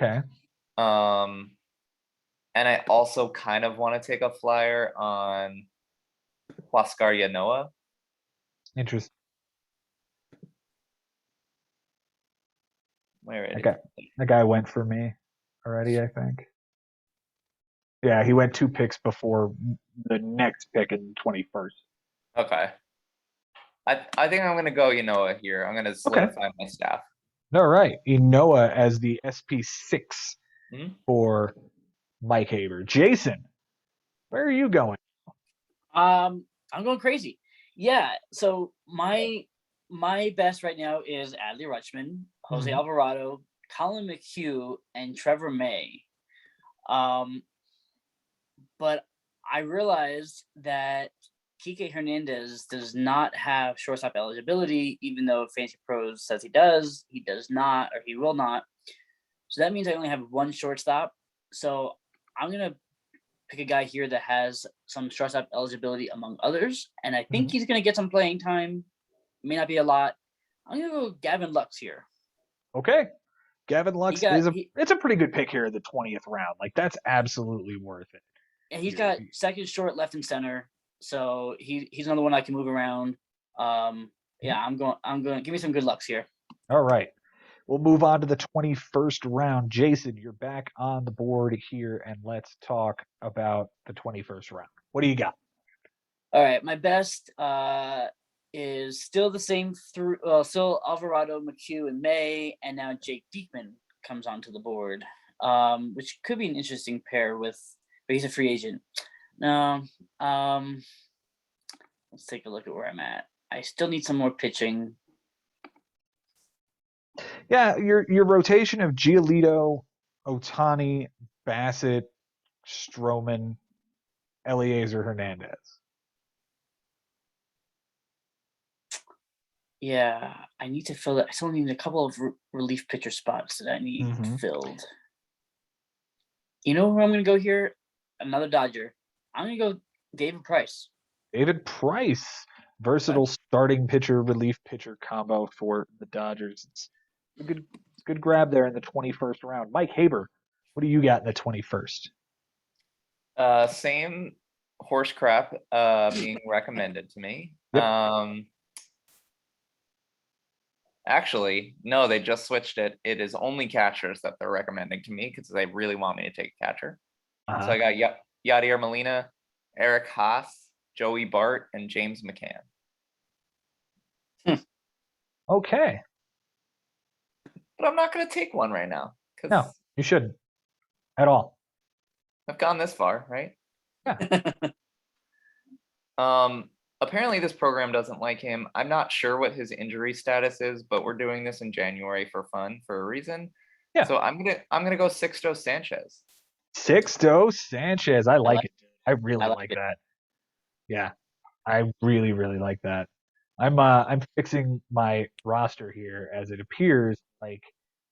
Speaker 1: Okay.
Speaker 3: And I also kind of want to take a flyer on Huascar Yanoa.
Speaker 1: Interesting.
Speaker 3: Where is
Speaker 1: that guy went for me already, I think. Yeah, he went 2 picks before the next pick in 21st.
Speaker 3: Okay. I think I'm gonna go Yanoa here. I'm gonna solidify my staff.
Speaker 1: All right. Yanoa as the SP6 for Mike Haber. Jason, where are you going?
Speaker 2: I'm going crazy. Yeah, so my best right now is Adley Rutschman, Jose Alvarado, Colin McHugh, and Trevor May. But I realized that Kike Hernandez does not have shortstop eligibility, even though Fantasy Pros says he does. He does not, or he will not. So that means I only have 1 shortstop. So I'm going to pick a guy here that has some shortstop eligibility among others. And I think he's going to get some playing time. May not be a lot. I'm going to go Gavin Lux here.
Speaker 1: Okay. Gavin Lux it's a pretty good pick here in the 20th round. Like that's absolutely worth it.
Speaker 2: And he's got second, short, left, and center. So he's another one I can move around. Yeah, I'm going give me some good Lux here.
Speaker 1: All right. We'll move on to the 21st round. Jason, you're back on the board here, and let's talk about the 21st round. What do you got?
Speaker 2: All right, my best is still the same still Alvarado, McHugh, and May, and now Jake Diekman comes onto the board, which could be an interesting pair but he's a free agent. Now, let's take a look at where I'm at. I still need some more pitching.
Speaker 1: Yeah, your rotation of Giolito, Ohtani, Bassett, Stroman, Eliezer Hernandez.
Speaker 2: Yeah, I need to fill it. I still need a couple of relief pitcher spots that I need filled. You know where I'm going to go here? Another Dodger. I'm going to go David Price.
Speaker 1: David Price. Versatile starting pitcher, relief pitcher combo for the Dodgers. It's a good grab there in the 21st round. Mike Haber, what do you got in the 21st?
Speaker 3: Same horse crap being recommended to me.
Speaker 1: Yep.
Speaker 3: Actually, no, they just switched it. It is only catchers that they're recommending to me because they really want me to take a catcher. So I got Yadier Molina, Eric Haas, Joey Bart, and James McCann.
Speaker 1: Okay.
Speaker 3: But I'm not going to take one right now.
Speaker 1: No, you shouldn't at all.
Speaker 3: I've gone this far, right?
Speaker 1: Yeah.
Speaker 3: Apparently this program doesn't like him. I'm not sure what his injury status is, but we're doing this in January for fun, for a reason.
Speaker 1: Yeah.
Speaker 3: So I'm gonna go Sixto Sanchez.
Speaker 1: Sixto Sanchez. I like it. I really like
Speaker 2: it.
Speaker 1: that. Yeah. I really, really like that. I'm fixing my roster here as it appears like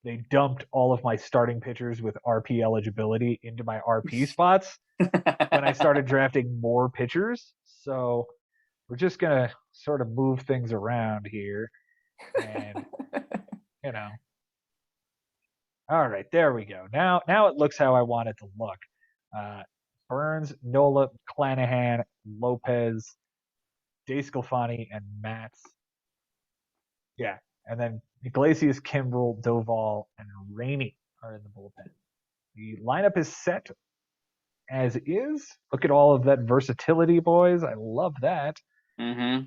Speaker 1: they dumped all of my starting pitchers with RP eligibility into my RP spots when I started drafting more pitchers. So we're just gonna sort of move things around here, and you know. All right, there we go. Now it looks how I want it to look. Burns, Nola, Clanahan, Lopez, DeSclafani, and Matz. Yeah, and then Iglesias, Kimbrel, Doval, and Rainey are in the bullpen. The lineup is set as is. Look at all of that versatility, boys. I love that.
Speaker 2: Mm-hmm.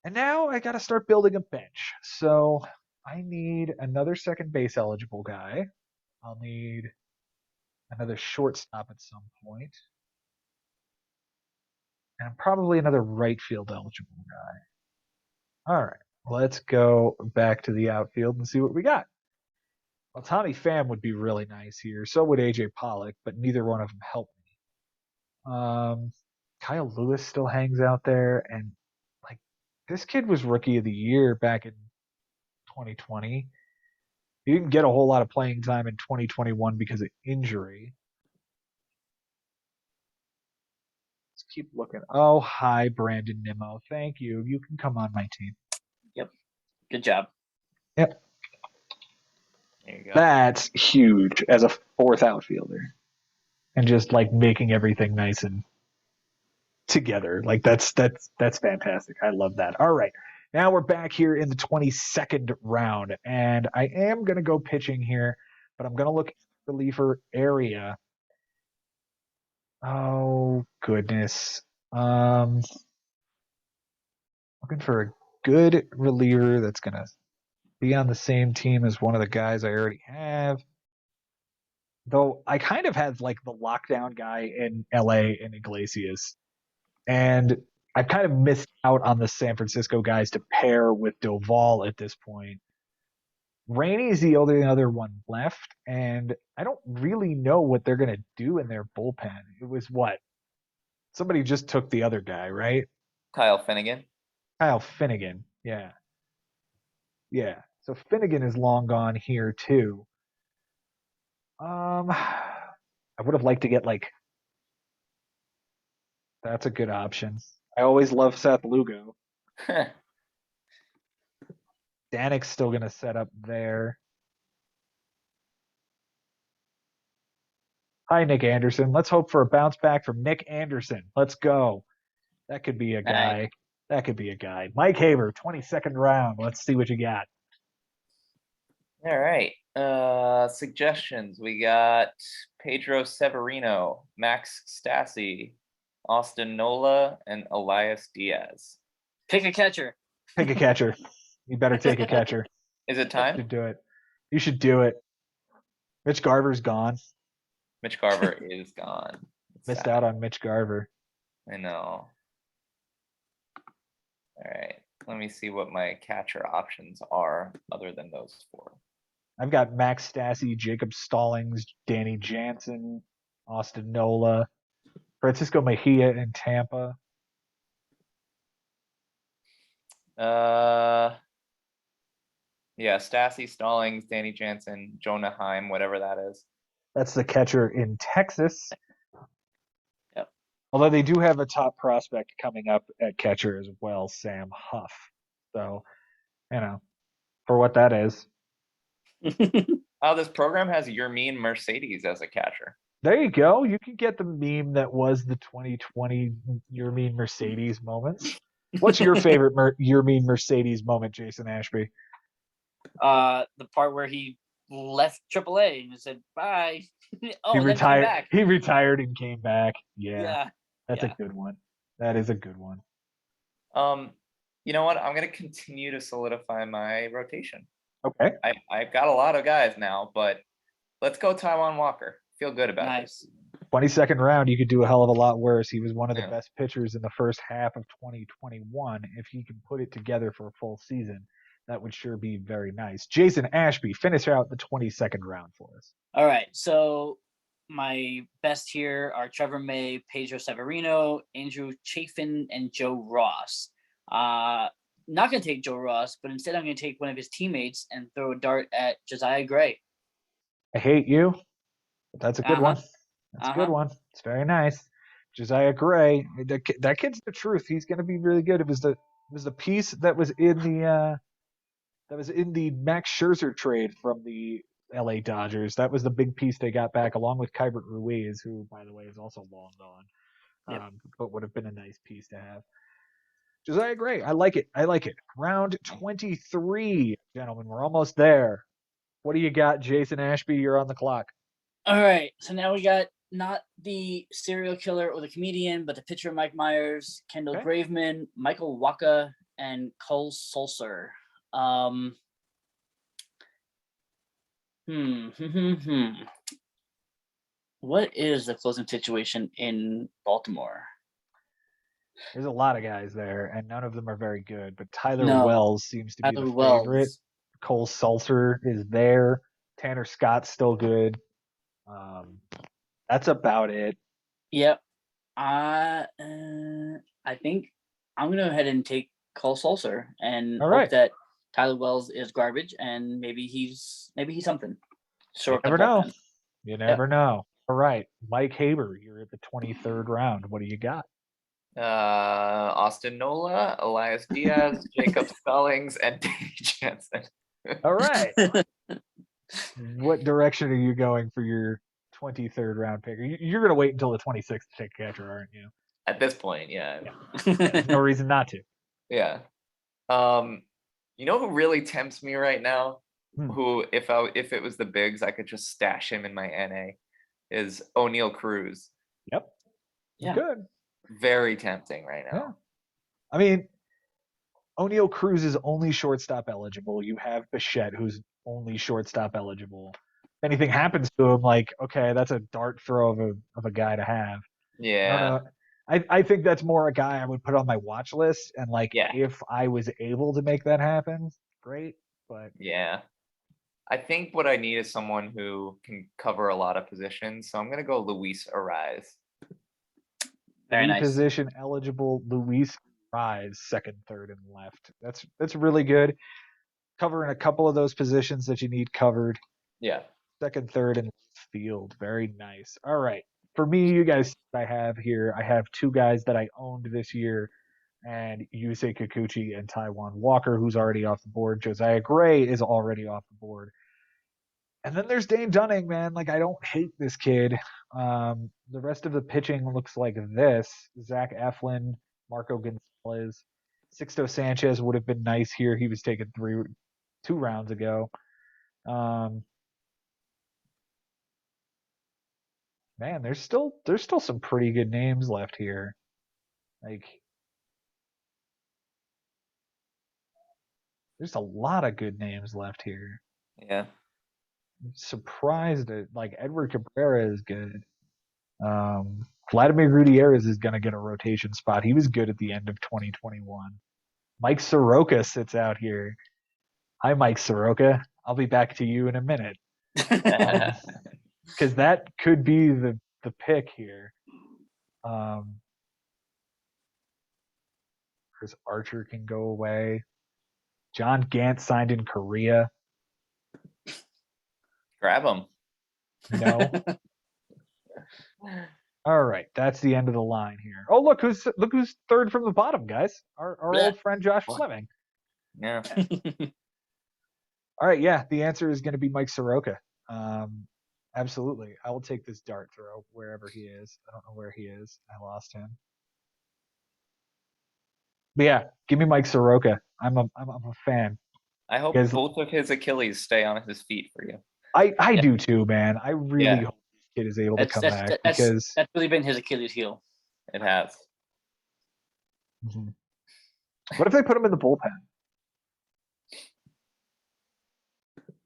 Speaker 1: And now I got to start building a bench. So I need another second base eligible guy. I'll need another shortstop at some point. And probably another right field eligible guy. All right, let's go back to the outfield and see what we got. Well, Tommy Pham would be really nice here. So would AJ Pollock, but neither one of them help me. Kyle Lewis still hangs out there, and like this kid was rookie of the year back in 2020. He didn't get a whole lot of playing time in 2021 because of injury. Let's keep looking. Oh, hi, Brandon Nimmo. Thank you. You can come on my team.
Speaker 2: Yep. Good job.
Speaker 1: Yep.
Speaker 3: There you go.
Speaker 1: That's huge as a fourth outfielder. And just like making everything nice and together. Like that's fantastic. I love that. All right. Now we're back here in the 22nd round, and I am going to go pitching here, but I'm going to look at the reliever area. Oh, goodness. Looking for a good reliever that's going to be on the same team as one of the guys I already have. Though I kind of had like the lockdown guy in LA in Iglesias. And I've kind of missed out on the San Francisco guys to pair with Doval at this point. Rainey's the only other one left, and I don't really know what they're going to do in their bullpen. It was what? Somebody just took the other guy, right?
Speaker 3: Kyle Finnegan.
Speaker 1: Kyle Finnegan. Yeah. Yeah. So Finnegan is long gone here too. I would have liked to get like that's a good option. I always love Seth Lugo. Danek's still going to set up there. Hi, Nick Anderson. Let's hope for a bounce back from Nick Anderson. Let's go. That could be a guy.
Speaker 2: Right.
Speaker 1: That could be a guy. Mike Haber, 22nd round. Let's see what you got.
Speaker 3: All right. Suggestions. We got Pedro Severino, Max Stassi, Austin Nola, and Elias Diaz.
Speaker 2: Pick a catcher.
Speaker 1: Pick a catcher. You better take a catcher.
Speaker 3: Is it
Speaker 1: You
Speaker 3: time?
Speaker 1: should do it. You should do it. Mitch Garver's gone.
Speaker 3: Mitch Garver is gone. It's
Speaker 1: Missed
Speaker 3: sad.
Speaker 1: out on Mitch Garver.
Speaker 3: I know. All right. Let me see what my catcher options are other than those four.
Speaker 1: I've got Max Stassi, Jacob Stallings, Danny Jansen, Austin Nola, Francisco Mejia in Tampa.
Speaker 3: Yeah, Stassi, Stallings, Danny Jansen, Jonah Heim, whatever that is.
Speaker 1: That's the catcher in Texas.
Speaker 2: Yep.
Speaker 1: Although they do have a top prospect coming up at catcher as well, Sam Huff. So, for what that is.
Speaker 3: Oh, this program has Your Mean Mercedes as a catcher.
Speaker 1: There you go. You can get the meme that was the 2020 Your Mean Mercedes moments. What's your favorite Your Mean Mercedes moment, Jason Ashby?
Speaker 2: The part where he left AAA and said bye.
Speaker 1: He retired. He retired and came back. Yeah. That's a good one. That is a good one.
Speaker 3: You know what? I'm gonna continue to solidify my rotation.
Speaker 1: Okay.
Speaker 3: I've got a lot of guys now, but let's go Taijuan Walker. Feel good about this.
Speaker 1: 22nd round, you could do a hell of a lot worse. He was one of the best pitchers in the first half of 2021. If he can put it together for a full season, that would sure be very nice. Jason Ashby, finish out the 22nd round for us.
Speaker 2: All right. So my best here are Trevor May, Pedro Severino, Andrew Chafin, and Joe Ross. Not going to take Joe Ross, but instead I'm going to take one of his teammates and throw a dart at Josiah Gray.
Speaker 1: I hate you, but that's a good one. That's a good one. It's very nice. Josiah Gray, that kid's the truth. He's going to be really good. It was the piece that was in the Max Scherzer trade from the LA Dodgers. That was the big piece they got back, along with Keibert Ruiz, who, by the way, is also long gone, but would have been a nice piece to have. Josiah Gray, I like it. Round 23, gentlemen. We're almost there. What do you got, Jason Ashby? You're on the clock.
Speaker 2: All right. So now we got not the serial killer or the comedian, but the pitcher Mike Myers, Kendall Graveman, Michael Wacha, and Cole Sulser. What is the closing situation in Baltimore?
Speaker 1: There's a lot of guys there, and none of them are very good. But Tyler Wells seems to be the favorite. Cole Sulser is there. Tanner Scott's still good. That's about it.
Speaker 2: Yep. I think I'm gonna go ahead and take Cole Sulser and hope that Tyler Wells is garbage and maybe he's something.
Speaker 1: You never know. You never know. All right, Mike Haber, you're at the 23rd round. What do you got?
Speaker 3: Austin Nola, Elias Diaz, Jacob Stallings, and Danny Jansen.
Speaker 1: All right. What direction are you going for your 23rd round pick? You're going to wait until the 26th to take catcher, aren't you?
Speaker 3: At this point, yeah.
Speaker 1: There's no reason not to.
Speaker 3: Yeah. You know who really tempts me right now? Who, if it was the bigs, I could just stash him in my NA, is O'Neal Cruz.
Speaker 1: Yep. Yeah. Good.
Speaker 3: Very tempting right now.
Speaker 1: Yeah. I mean, O'Neal Cruz is only shortstop eligible. You have Bichette, who's only shortstop eligible. If anything happens to him, okay, that's a dart throw of a guy to have.
Speaker 3: Yeah.
Speaker 1: I think that's more a guy I would put on my watch list, and if I was able to make that happen, great. But
Speaker 3: yeah, I think what I need is someone who can cover a lot of positions. So I'm gonna go Luis Arraez.
Speaker 2: Very nice.
Speaker 1: Position eligible Luis Arraez, second, third, and left. That's really good. Covering a couple of those positions that you need covered.
Speaker 3: Yeah.
Speaker 1: Second, third, and left field. Very nice. All right. For me, you guys, I have two guys that I owned this year, and Yusei Kikuchi and Taijuan Walker, who's already off the board. Josiah Gray is already off the board. And then there's Dane Dunning, man. I don't hate this kid. The rest of the pitching looks like this. Zach Eflin, Marco Gonzalez. Sixto Sanchez would have been nice here. He was taken 2 rounds ago. Man, there's still some pretty good names left here. There's a lot of good names left here.
Speaker 3: Yeah.
Speaker 1: I'm surprised at Edward Cabrera is good. Vladimir Gutierrez is going to get a rotation spot. He was good at the end of 2021. Mike Soroka sits out here. Hi, Mike Soroka. I'll be back to you in a minute. Because that could be the pick here. Chris Archer can go away. John Gant signed in Correa.
Speaker 3: Grab him.
Speaker 1: No. All right, that's the end of the line here. Oh, look who's third from the bottom, guys. Our
Speaker 2: Yeah.
Speaker 1: old friend Josh Fleming.
Speaker 3: Yeah.
Speaker 1: All right, yeah, the answer is going to be Mike Soroka. Absolutely, I will take this dart throw wherever he is. I don't know where he is. I lost him. But yeah, give me Mike Soroka. I'm a fan.
Speaker 3: I hope
Speaker 1: Because
Speaker 3: both of his Achilles stay on his feet for you.
Speaker 1: I
Speaker 2: Yeah.
Speaker 1: do too, man. I really
Speaker 3: Yeah.
Speaker 1: hope this kid is able to come back
Speaker 2: That's
Speaker 1: because
Speaker 2: really been his Achilles heel.
Speaker 3: It has.
Speaker 1: Mhm. What if they put him in the bullpen?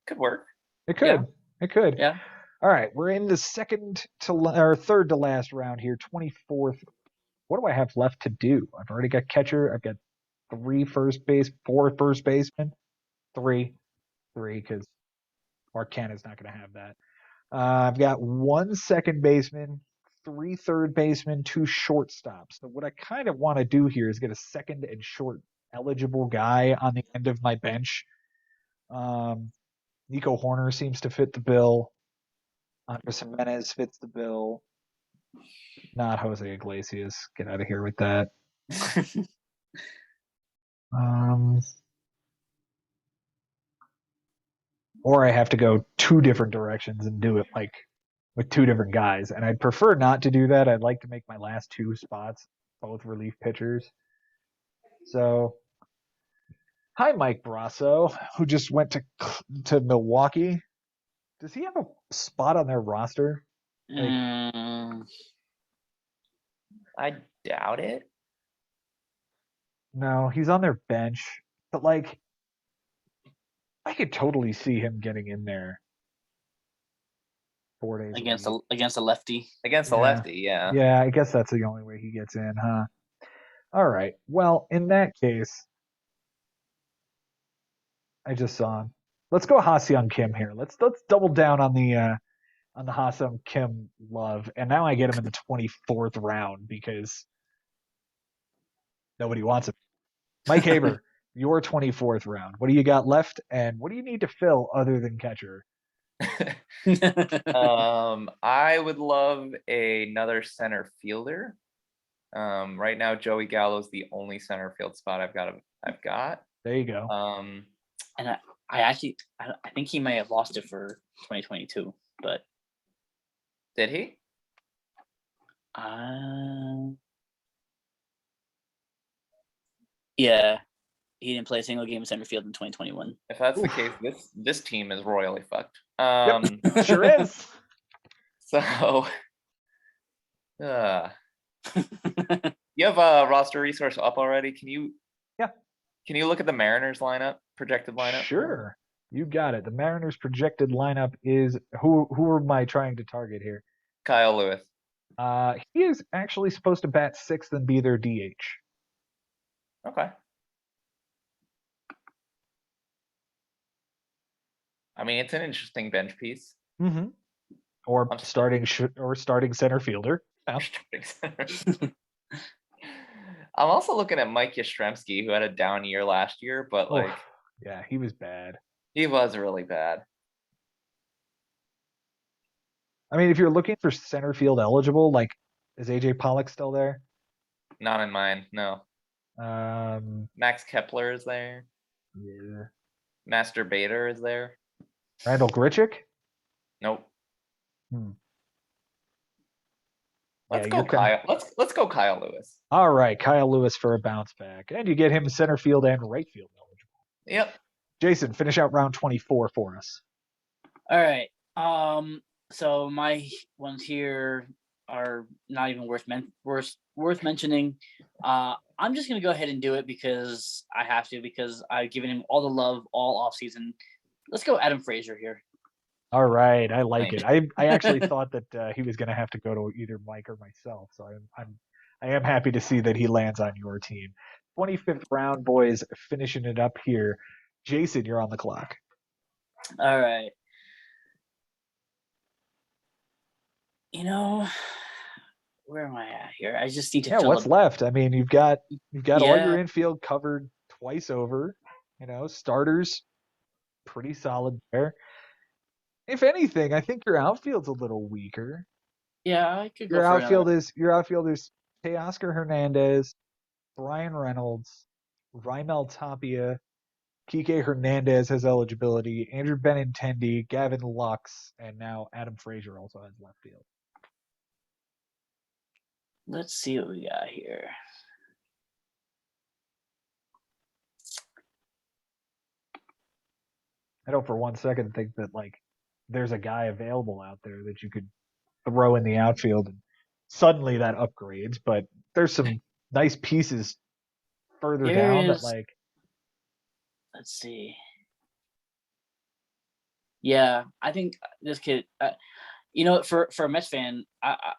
Speaker 3: Could work.
Speaker 1: It could. It could.
Speaker 2: Yeah.
Speaker 1: All right, we're in the third to last round here, 24th. What do I have left to do? I've already got catcher. I've got 4 first basemen. Three, because Mark Canna's not going to have that. I've got 1 second baseman, 3 third basemen, 2 shortstops. So what I kind of want to do here is get a second and short eligible guy on the end of my bench. Nico Horner seems to fit the bill. Andres Jimenez fits the bill. Not Jose Iglesias. Get out of here with that. Or I have to go 2 different directions and do it like with 2 different guys. And I'd prefer not to do that. I'd like to make my last 2 spots both relief pitchers. So, hi, Mike Brasso, who just went to Milwaukee. Does he have a spot on their roster?
Speaker 3: I doubt it.
Speaker 1: No, he's on their bench. But like, I could totally see him getting in there 4 days
Speaker 2: against
Speaker 1: a week.
Speaker 2: a lefty.
Speaker 3: Against the lefty, yeah.
Speaker 1: Yeah, I guess that's the only way he gets in, huh? All right. Well, in that case, I just saw him. Let's go Ha-Seong Kim here. Let's double down on the Ha-Seong Kim love, and now I get him in the 24th round because nobody wants him. Mike Haber, your 24th round. What do you got left, and what do you need to fill other than catcher?
Speaker 3: I would love another center fielder. Right now, Joey Gallo is the only center field spot I've got.
Speaker 1: There you go.
Speaker 2: And I think he may have lost it for 2022, but
Speaker 3: did he?
Speaker 2: Yeah, he didn't play a single game of center field in 2021.
Speaker 3: If that's the case, this team is royally fucked.
Speaker 1: Yep, sure is.
Speaker 3: So, you have a roster resource up already? Can you look at the Mariners projected lineup?
Speaker 1: Sure. You got it. The Mariners projected lineup is who am I trying to target here?
Speaker 3: Kyle Lewis.
Speaker 1: He is actually supposed to bat 6th and be their DH.
Speaker 3: Okay. I mean, it's an interesting bench piece.
Speaker 1: Mm-hmm. Or starting center fielder. Yeah.
Speaker 3: I'm also looking at Mike Yastrzemski, who had a down year last year, but
Speaker 1: yeah, he was bad.
Speaker 3: He was really bad.
Speaker 1: I mean, if you're looking for center field eligible, like, is AJ Pollock still there?
Speaker 3: Not in mine, no. Max Kepler is there.
Speaker 1: Yeah.
Speaker 3: Master Bader is there.
Speaker 1: Randall Grichuk?
Speaker 3: Nope. Let's
Speaker 1: Yeah,
Speaker 3: go Kyle. Let's go Kyle Lewis.
Speaker 1: All right, Kyle Lewis for a bounce back, and you get him center field and right field eligible.
Speaker 3: Yep.
Speaker 1: Jason, finish out round 24 for us.
Speaker 2: All right. So my ones here are not even worth mentioning. I'm just gonna go ahead and do it because I have to, because I've given him all the love all off season. Let's go Adam Frazier here.
Speaker 1: All right, I like it. I actually thought that he was going to have to go to either Mike or myself, so I am happy to see that he lands on your team. 25th round, boys, finishing it up here. Jason, you're on the clock.
Speaker 2: All right. Where am I at here? I just need to.
Speaker 1: Yeah, what's left? I mean, you've got all your infield covered twice over. Starters pretty solid there. If anything, I think your outfield's a little weaker.
Speaker 2: Yeah, I could go
Speaker 1: Your
Speaker 2: for another.
Speaker 1: outfielders Teoscar Hernandez, Brian Reynolds, Raimel Tapia, Kike Hernandez has eligibility, Andrew Benintendi, Gavin Lux, and now Adam Frazier also has left field.
Speaker 2: Let's see what we got here.
Speaker 1: I don't for one second think that like there's a guy available out there that you could throw in the outfield and suddenly that upgrades, but there's some nice pieces further
Speaker 2: There
Speaker 1: down that
Speaker 2: is.
Speaker 1: like
Speaker 2: Let's see. Yeah, I think this kid. For a Mets fan,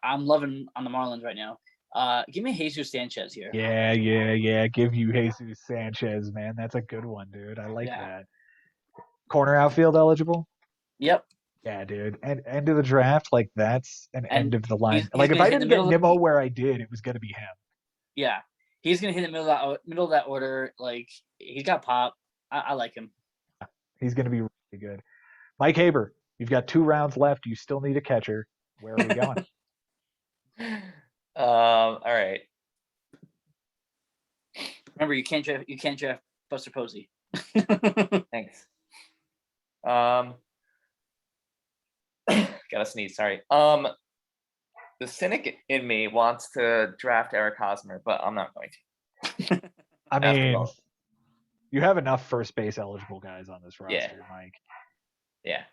Speaker 2: I'm loving on the Marlins right now. Give me Jesus Sanchez here.
Speaker 1: yeah. Give you Jesus Sanchez, man. That's a good one, dude. I like
Speaker 2: Yeah.
Speaker 1: that. Corner outfield eligible?
Speaker 2: Yep.
Speaker 1: Yeah, dude. And end of the draft, like that's an
Speaker 2: And
Speaker 1: end of the line.
Speaker 2: he's
Speaker 1: Like if
Speaker 2: gonna
Speaker 1: I
Speaker 2: hit the
Speaker 1: didn't get
Speaker 2: middle.
Speaker 1: Nimmo where I did, it was gonna be him.
Speaker 2: Yeah, he's gonna hit the middle of that order. Like he's got pop. I like him.
Speaker 1: He's gonna be really good. Mike Haber, you've got 2 rounds left. You still need a catcher. Where are we going?
Speaker 3: All right.
Speaker 2: Remember, you can't draft Buster Posey.
Speaker 3: Thanks. Gotta sneeze. Sorry. The cynic in me wants to draft Eric Hosmer, but I'm not going to.
Speaker 1: I
Speaker 3: After
Speaker 1: mean,
Speaker 3: all.
Speaker 1: you have enough first base eligible guys on this roster,
Speaker 3: Yeah.
Speaker 1: Mike.
Speaker 3: Yeah.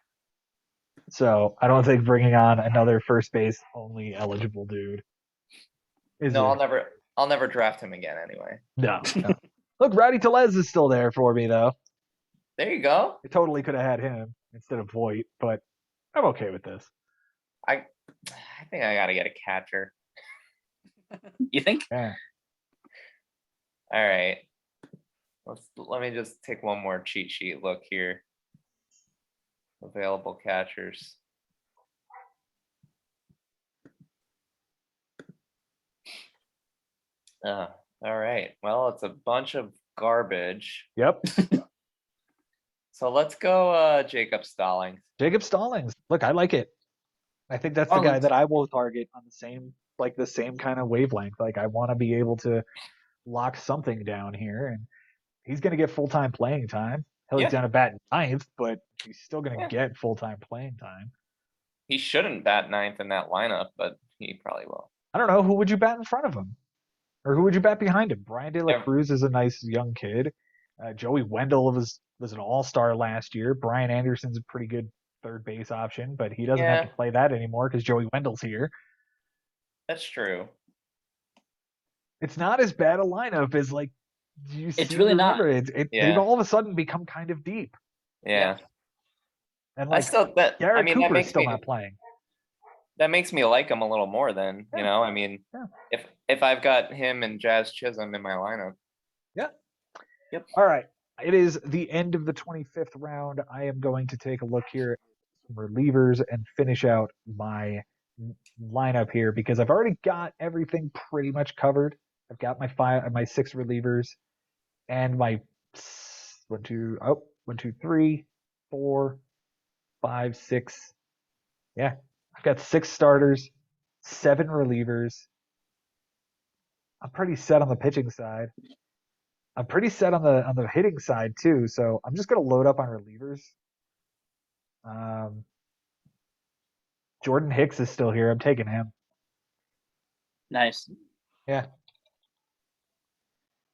Speaker 1: So I don't think bringing on another first base only eligible dude is
Speaker 3: No, I'll never draft him again anyway.
Speaker 1: No. Look, Rowdy Tellez is still there for me though.
Speaker 3: There you go.
Speaker 1: I totally could have had him instead of Voit, but I'm okay with this.
Speaker 3: I think I gotta get a catcher.
Speaker 2: You think?
Speaker 1: Yeah.
Speaker 3: All right. Let me just take one more cheat sheet look here. Available catchers. All right. Well, it's a bunch of garbage.
Speaker 1: Yep.
Speaker 3: So let's go Jacob Stallings.
Speaker 1: Jacob Stallings. Look, I like it. I think that's the guy that I will target on the same kind of wavelength. Like I want to be able to lock something down here, and he's going to get full-time playing time. Hell, he's going to bat ninth, but he's still going to get full-time playing time.
Speaker 3: He shouldn't bat ninth in that lineup, but he probably will.
Speaker 1: I don't know. Who would you bat in front of him? Or who would you bet behind him? Brian De La Cruz is a nice young kid. Joey Wendell was an all-star last year. Brian Anderson's a pretty good third base option, but he doesn't have to play that anymore because Joey Wendell's here.
Speaker 3: That's true.
Speaker 1: It's not as bad a lineup as like you
Speaker 2: it's really not.
Speaker 1: They've all of a sudden become kind of deep.
Speaker 3: Yeah.
Speaker 1: And like Garrett Cooper's still not playing.
Speaker 3: That makes me like him a little more than, you know, I mean, if I've got him and Jazz Chisholm in my lineup.
Speaker 1: Yeah. Yep. All right. It is the end of the 25th round. I am going to take a look here at some relievers and finish out my lineup here because I've already got everything pretty much covered. I've got my 6 relievers and my 1, 2, 3, 4, 5, 6. Yeah. I've got 6 starters, 7 relievers. I'm pretty set on the pitching side. I'm pretty set on the hitting side too, so I'm just gonna load up on relievers. Jordan Hicks is still here. I'm taking him.
Speaker 2: Nice.
Speaker 1: Yeah.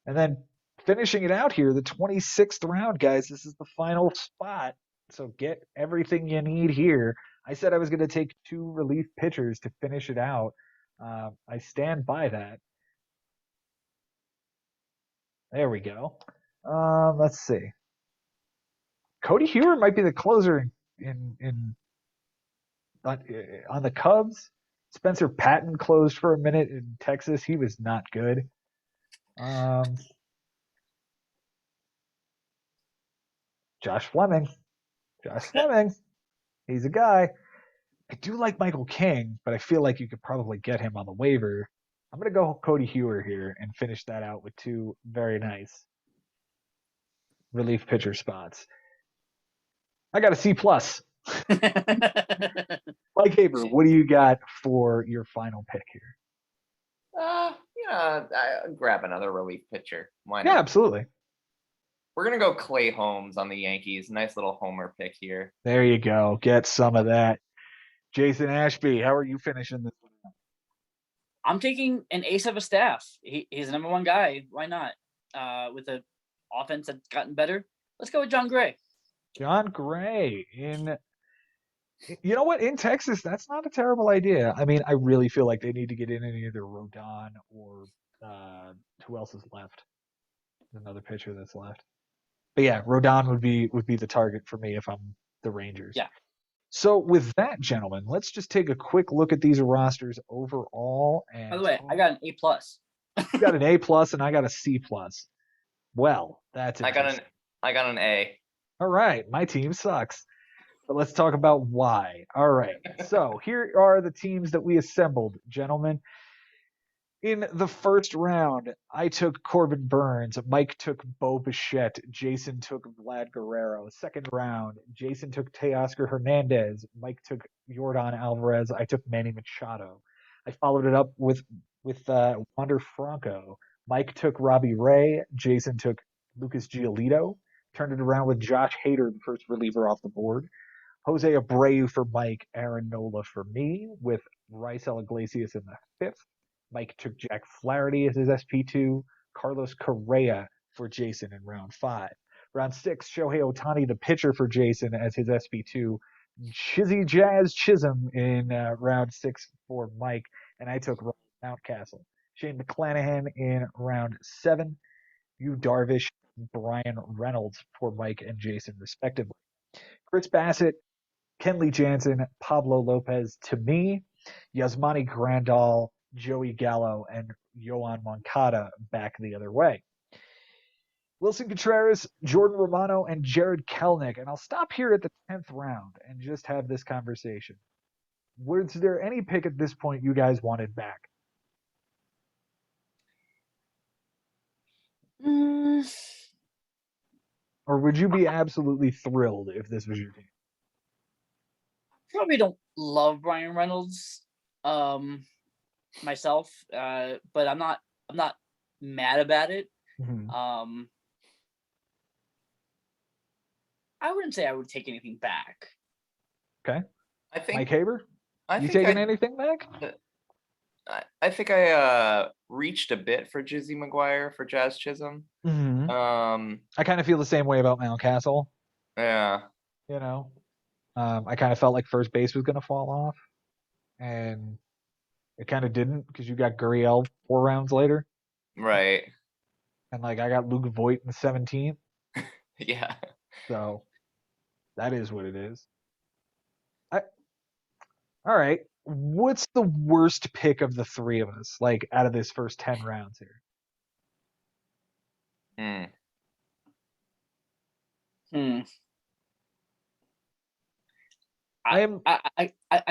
Speaker 1: And then finishing it out here, the 26th round, guys. This is the final spot, so get everything you need here. I said I was going to take 2 relief pitchers to finish it out. I stand by that. There we go. Let's see. Cody Hewer might be the closer on the Cubs. Spencer Patton closed for a minute in Texas. He was not good. Josh Fleming. He's a guy. I do like Michael King, but I feel like you could probably get him on the waiver. I'm going to go Cody Hewer here and finish that out with 2 very nice relief pitcher spots. I got a C+. Mike Haber, what do you got for your final pick here?
Speaker 3: Grab another relief pitcher. Why
Speaker 1: Yeah,
Speaker 3: not?
Speaker 1: absolutely.
Speaker 3: We're gonna go Clay Holmes on the Yankees. Nice little homer pick here.
Speaker 1: There you go. Get some of that. Jason Ashby, how are you finishing this one?
Speaker 2: I'm taking an ace of a staff. He's the number one guy. Why not? With the offense that's gotten better, let's go with John Gray.
Speaker 1: John Gray you know what? In Texas, that's not a terrible idea. I mean, I really feel like they need to get in either Rodon or who else is left? There's another pitcher that's left. But yeah, Rodon would be the target for me if I'm the Rangers.
Speaker 2: Yeah.
Speaker 1: So with that, gentlemen, let's just take a quick look at these rosters overall. And
Speaker 2: by the way, I got an A+.
Speaker 1: You got an A+ and I got a C+. Well, that's interesting.
Speaker 3: I got an A.
Speaker 1: All right, my team sucks. But let's talk about why. All right. So here are the teams that we assembled, gentlemen. In the first round, I took Corbin Burns. Mike took Bo Bichette. Jason took Vlad Guerrero. Second round, Jason took Teoscar Hernandez. Mike took Yordan Alvarez. I took Manny Machado. I followed it up with Wander Franco. Mike took Robbie Ray. Jason took Lucas Giolito. Turned it around with Josh Hader, the first reliever off the board. Jose Abreu for Mike. Aaron Nola for me, with Raisel Iglesias in the fifth. Mike took Jack Flaherty as his SP2. Carlos Correa for Jason in round 5. Round 6, Shohei Ohtani, the pitcher for Jason, as his SP2. Chizzy Jazz Chisholm in round 6 for Mike. And I took Ryan Mountcastle. Shane McClanahan in round 7. Yu Darvish, Brian Reynolds for Mike and Jason, respectively. Chris Bassett, Kenley Jansen, Pablo Lopez to me. Yasmani Grandal, Joey Gallo, and Yohan Moncada back the other way. Wilson Contreras, Jordan Romano, and Jared Kelnick. And I'll stop here at the 10th round and just have this conversation. Was there any pick at this point you guys wanted back? Or would you be absolutely thrilled if this was your team?
Speaker 2: Probably don't love Brian Reynolds myself, but I'm not mad about it.
Speaker 1: Mm-hmm.
Speaker 2: I wouldn't say I would take anything back.
Speaker 1: Okay.
Speaker 3: I think
Speaker 1: Mike Haber, you taking anything back?
Speaker 3: I think I reached a bit for Jizzy McGuire for Jazz Chisholm.
Speaker 1: Mm-hmm. I kind of feel the same way about Mountcastle.
Speaker 3: Yeah.
Speaker 1: You know, I kind of felt like first base was going to fall off, and it kind of didn't because you got Gurriel 4 rounds later.
Speaker 3: Right.
Speaker 1: And like I got Luke Voigt in the 17th.
Speaker 3: Yeah.
Speaker 1: So that is what it is. All right. What's the worst pick of the three of us, like out of this first 10 rounds here?
Speaker 2: I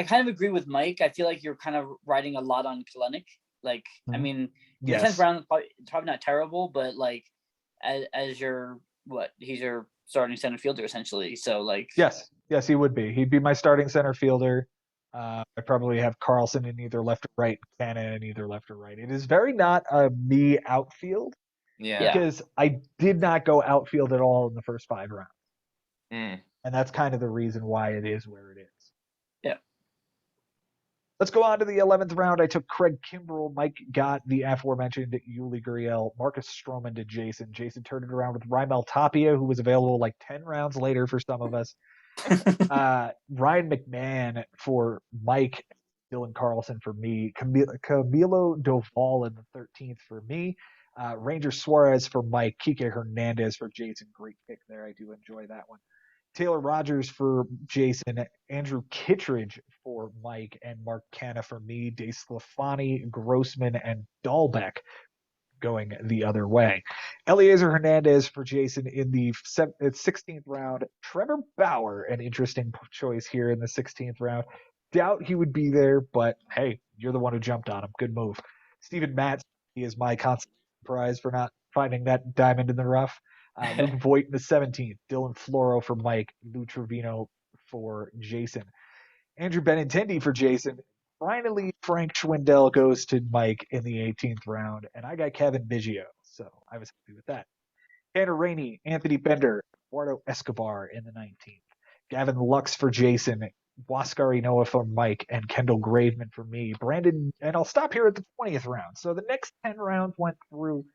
Speaker 2: kind of agree with Mike. I feel like you're kind of riding a lot on Kelenic. Like, I mean, the 10th round probably not terrible, but like as your he's your starting center fielder essentially. So like
Speaker 1: yes, he would be. He'd be my starting center fielder. I probably have Carlson in either left or right, Cannon in either left or right. It is very not a me outfield.
Speaker 3: Yeah.
Speaker 1: Because I did not go outfield at all in the first 5 rounds.
Speaker 3: And
Speaker 1: that's kind of the reason why it is where it is.
Speaker 2: Yeah.
Speaker 1: Let's go on to the 11th round. I took Craig Kimbrell. Mike got the aforementioned Yuli Gurriel. Marcus Stroman to Jason. Jason turned it around with Raimel Tapia, who was available like 10 rounds later for some of us. Ryan McMahon for Mike. Dylan Carlson for me. Camilo Doval in the 13th for me. Ranger Suarez for Mike. Kike Hernandez for Jason. Great pick there. I do enjoy that one. Taylor Rogers for Jason. Andrew Kittredge for Mike. And Mark Canna for me. DeSclafani, Grossman, and Dahlbeck going the other way. Eliezer Hernandez for Jason in the 16th round. Trevor Bauer, an interesting choice here in the 16th round. Doubt he would be there, but hey, you're the one who jumped on him. Good move. Steven Matz, he is my constant prize for not finding that diamond in the rough. Luke Voigt in the 17th. Dylan Floro for Mike. Lou Trevino for Jason. Andrew Benintendi for Jason. Finally, Frank Schwindel goes to Mike in the 18th round, and I got Kevin Biggio, so I was happy with that. Tanner Rainey, Anthony Bender, Eduardo Escobar in the 19th. Gavin Lux for Jason, Waskari Noah for Mike, and Kendall Graveman for me. Brandon, and I'll stop here at the 20th round. So the next 10 rounds went through.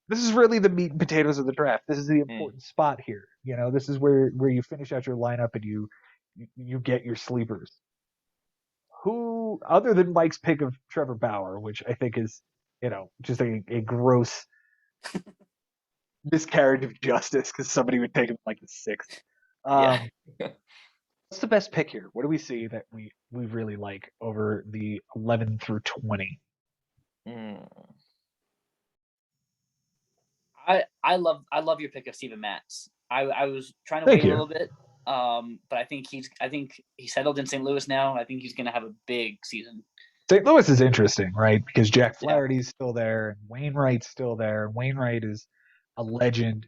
Speaker 1: This is really the meat and potatoes of the draft. This is the important spot here. This is where you finish out your lineup and you get your sleepers. Who, other than Mike's pick of Trevor Bauer, which I think is, just a gross miscarriage of justice because somebody would take him like the 6th. What's the best pick here? What do we see that we really like over the 11 through 20?
Speaker 2: I love your pick of Steven Matz. I was trying to wait a little bit, but I think he settled in St. Louis now. I think he's going to have a big season.
Speaker 1: St. Louis is interesting, right? Because Jack Flaherty's still there, and Wainwright's still there. Wainwright is a legend,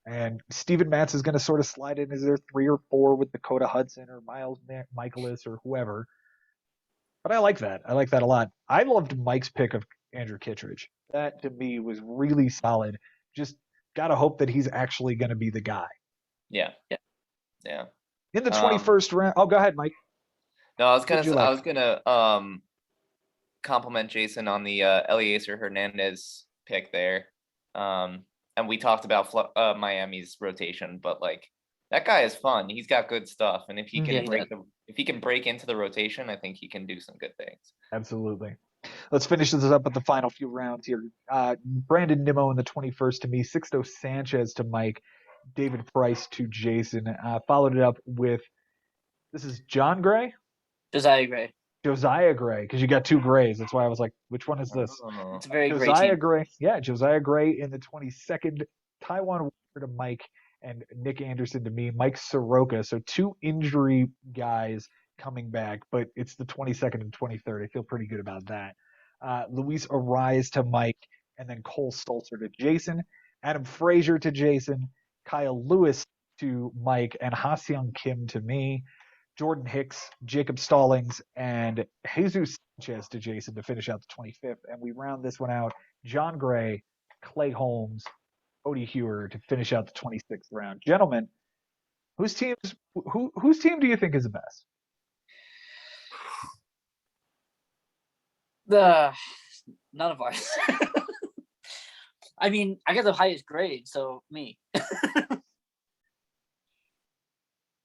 Speaker 1: and Steven Matz is going to sort of slide in as their 3 or 4 with Dakota Hudson or Miles Michaelis or whoever. But I like that. I like that a lot. I loved Mike's pick of Andrew Kittredge. That to me was really solid. Just gotta hope that he's actually going to be the guy.
Speaker 3: Yeah.
Speaker 1: In the 21st round. Oh, go ahead, Mike.
Speaker 3: No, I was gonna compliment Jason on the Eliezer Hernandez pick there. And we talked about Miami's rotation, but like that guy is fun. He's got good stuff, and if he can break into the rotation, I think he can do some good things.
Speaker 1: Absolutely. Let's finish this up with the final few rounds here. Brandon Nimmo in the 21st to me, Sixto Sanchez to Mike, David Price to Jason. Followed it up with, this is John Gray?
Speaker 2: Josiah Gray.
Speaker 1: Josiah Gray, because you got 2 Grays. That's why I was like, which one is this?
Speaker 2: It's a very
Speaker 1: Josiah
Speaker 2: Gray
Speaker 1: team. Yeah, Josiah Gray in the 22nd, Taiwan Walker to Mike, and Nick Anderson to me, Mike Soroka. So 2 injury guys coming back, but it's the 22nd and 23rd. I feel pretty good about that. Luis Ariz to Mike, and then Cole Stolzer to Jason. Adam Frazier to Jason. Kyle Lewis to Mike, and Ha-Seong Kim to me. Jordan Hicks, Jacob Stallings, and Jesus Sanchez to Jason to finish out the 25th. And we round this one out. John Gray, Clay Holmes, Odie Hewer to finish out the 26th round. Gentlemen, whose team do you think is the best?
Speaker 2: None of ours. I mean, I got the highest grade, so me.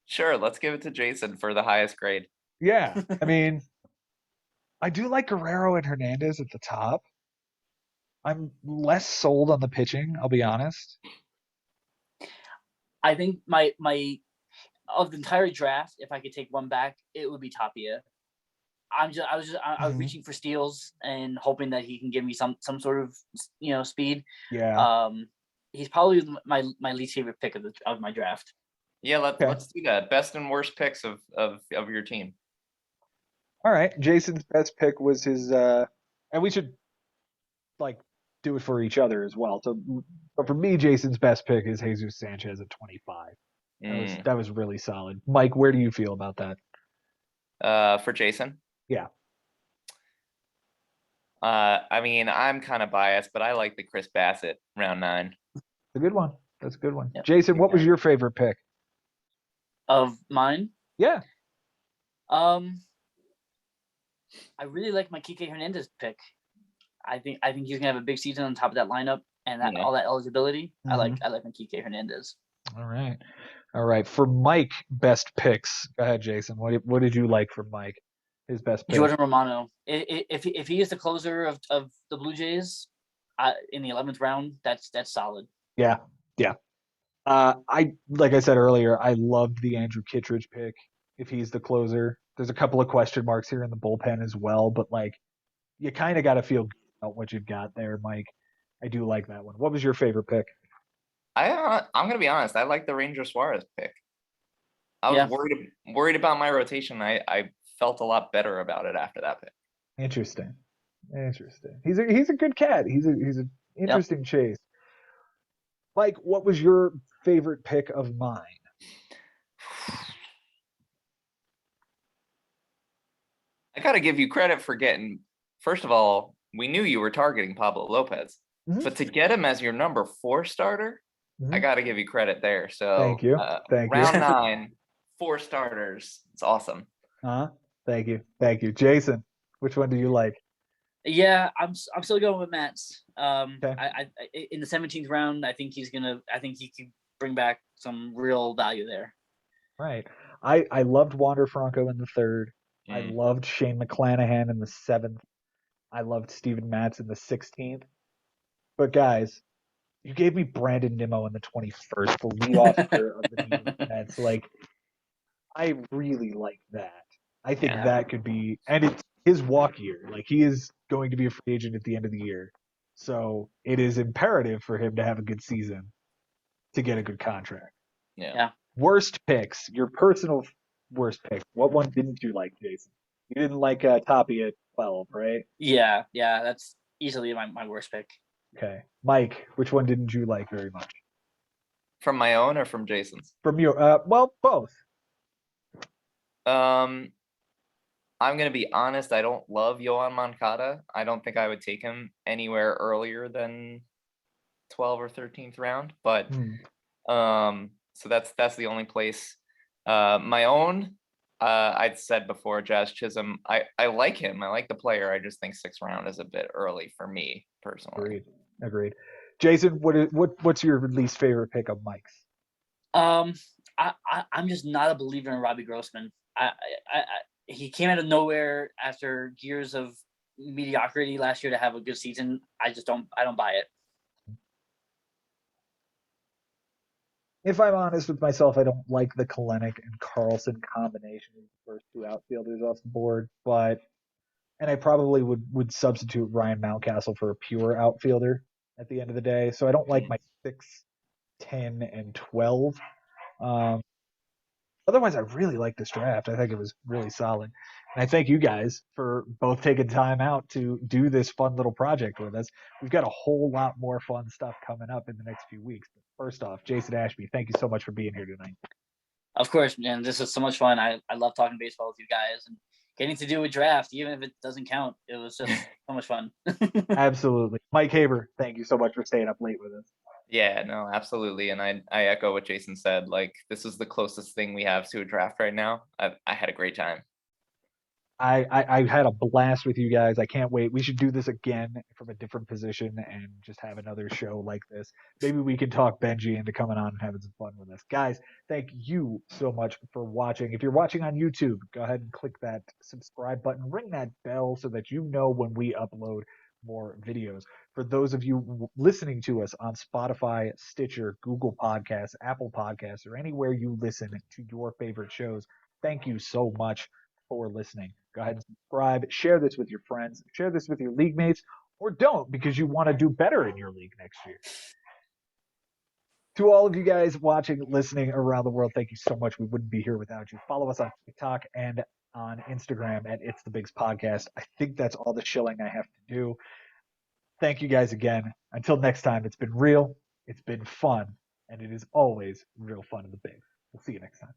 Speaker 3: Sure, let's give it to Jason for the highest grade.
Speaker 1: Yeah, I mean, I do like Guerrero and Hernandez at the top. I'm less sold on the pitching, I'll be honest.
Speaker 2: I think my of the entire draft, if I could take one back, it would be Tapia. I was reaching for steals and hoping that he can give me some sort of speed.
Speaker 1: Yeah.
Speaker 2: He's probably my least favorite pick of my draft.
Speaker 3: Yeah, let's do that. Best and worst picks of your team.
Speaker 1: All right. Jason's best pick was his and we should do it for each other as well. So but for me, Jason's best pick is Jesus Sanchez at 25. That was really solid. Mike, where do you feel about that?
Speaker 3: For Jason?
Speaker 1: Yeah.
Speaker 3: I mean, I'm kind of biased, but I like the Chris Bassett round 9.
Speaker 1: It's a good one. That's a good one.
Speaker 2: Yep.
Speaker 1: Jason, what was your favorite pick?
Speaker 2: Of mine?
Speaker 1: Yeah.
Speaker 2: I really like my Kike Hernandez pick. I think he's gonna have a big season on top of that lineup and all that eligibility. Mm-hmm. I like my Kike Hernandez. All
Speaker 1: right. For Mike, best picks. Go ahead, Jason. What did you like for Mike? His best pick.
Speaker 2: Jordan Romano. If he is the closer of the Blue Jays in the 11th round, that's solid.
Speaker 1: Yeah. Like I said earlier, I loved the Andrew Kittredge pick. If he's the closer, there's a couple of question marks here in the bullpen as well, but you kind of got to feel good about what you've got there, Mike. I do like that one. What was your favorite pick?
Speaker 3: I'm gonna be honest. I like the Ranger Suarez pick. I was worried about my rotation. I felt a lot better about it after that pick.
Speaker 1: Interesting. He's a good cat. He's an interesting chase. Mike, what was your favorite pick of mine?
Speaker 3: got to give you credit for getting, first of all, we knew you were targeting Pablo Lopez, but to get him as your number 4 starter, I got to give you credit there. So
Speaker 1: Thank you.
Speaker 3: round 9, 4 starters. It's awesome.
Speaker 1: Thank you. Jason, which one do you like?
Speaker 2: Yeah, I'm still going with Mets.
Speaker 1: Okay.
Speaker 2: I in the 17th round, I think he can bring back some real value there.
Speaker 1: Right. I loved Wander Franco in the 3rd. I loved Shane McClanahan in the 7th. I loved Steven Matz in the 16th. But guys, you gave me Brandon Nimmo in the 21st, the leadoff hitter of the New York Mets. Like, I really like that. I think that could be, and it's his walk year. Like, he is going to be a free agent at the end of the year. So it is imperative for him to have a good season to get a good contract.
Speaker 2: Yeah.
Speaker 1: Worst picks, your personal worst pick. What one didn't you like, Jason? You didn't like Toppy at 12, right?
Speaker 2: Yeah, that's easily my worst pick.
Speaker 1: Okay. Mike, which one didn't you like very much?
Speaker 3: From my own or from Jason's?
Speaker 1: From your, well, both.
Speaker 3: I'm going to be honest. I don't love Yohan Moncada. I don't think I would take him anywhere earlier than 12 or 13th round, but so that's the only place. My own, I'd said before, Jazz Chisholm. I like him. I like the player. I just think 6th round is a bit early for me personally.
Speaker 1: Agreed. Jason, what's your least favorite pick of Mike's?
Speaker 2: I'm just not a believer in Robbie Grossman. He came out of nowhere after years of mediocrity last year to have a good season. I don't buy it.
Speaker 1: If I'm honest with myself, I don't like the Kalenic and Carlson combination of the first 2 outfielders off the board, and I probably would substitute Ryan Mountcastle for a pure outfielder at the end of the day. So I don't like my 6, 10, and 12. Otherwise, I really like this draft. I think it was really solid. And I thank you guys for both taking time out to do this fun little project with us. We've got a whole lot more fun stuff coming up in the next few weeks. But first off, Jason Ashby, thank you so much for being here tonight.
Speaker 2: Of course, man. This is so much fun. I love talking baseball with you guys and getting to do a draft, even if it doesn't count. It was just so much fun.
Speaker 1: Absolutely. Mike Haber, thank you so much for staying up late with us.
Speaker 3: Yeah, no, absolutely. And I echo what Jason said. Like, this is the closest thing we have to a draft right now. I had a great time.
Speaker 1: I had a blast with you guys. I can't wait. We should do this again from a different position and just have another show like this. Maybe we can talk Benji into coming on and having some fun with us. Guys, thank you so much for watching. If you're watching on YouTube, go ahead and click that subscribe button. Ring that bell so that you know when we upload more videos. For those of you listening to us on Spotify, Stitcher, Google Podcasts, Apple Podcasts, or anywhere you listen to your favorite shows, thank you so much for listening. Go ahead and subscribe, share this with your friends, share this with your league mates, or don't because you want to do better in your league next year. To all of you guys watching, listening around the world, thank you so much. We wouldn't be here without you. Follow us on TikTok and on Instagram at It's the Bigs Podcast. I think that's all the shilling I have to do. Thank you guys again. Until next time, it's been real, it's been fun, and it is always real fun in the Bigs. We'll see you next time.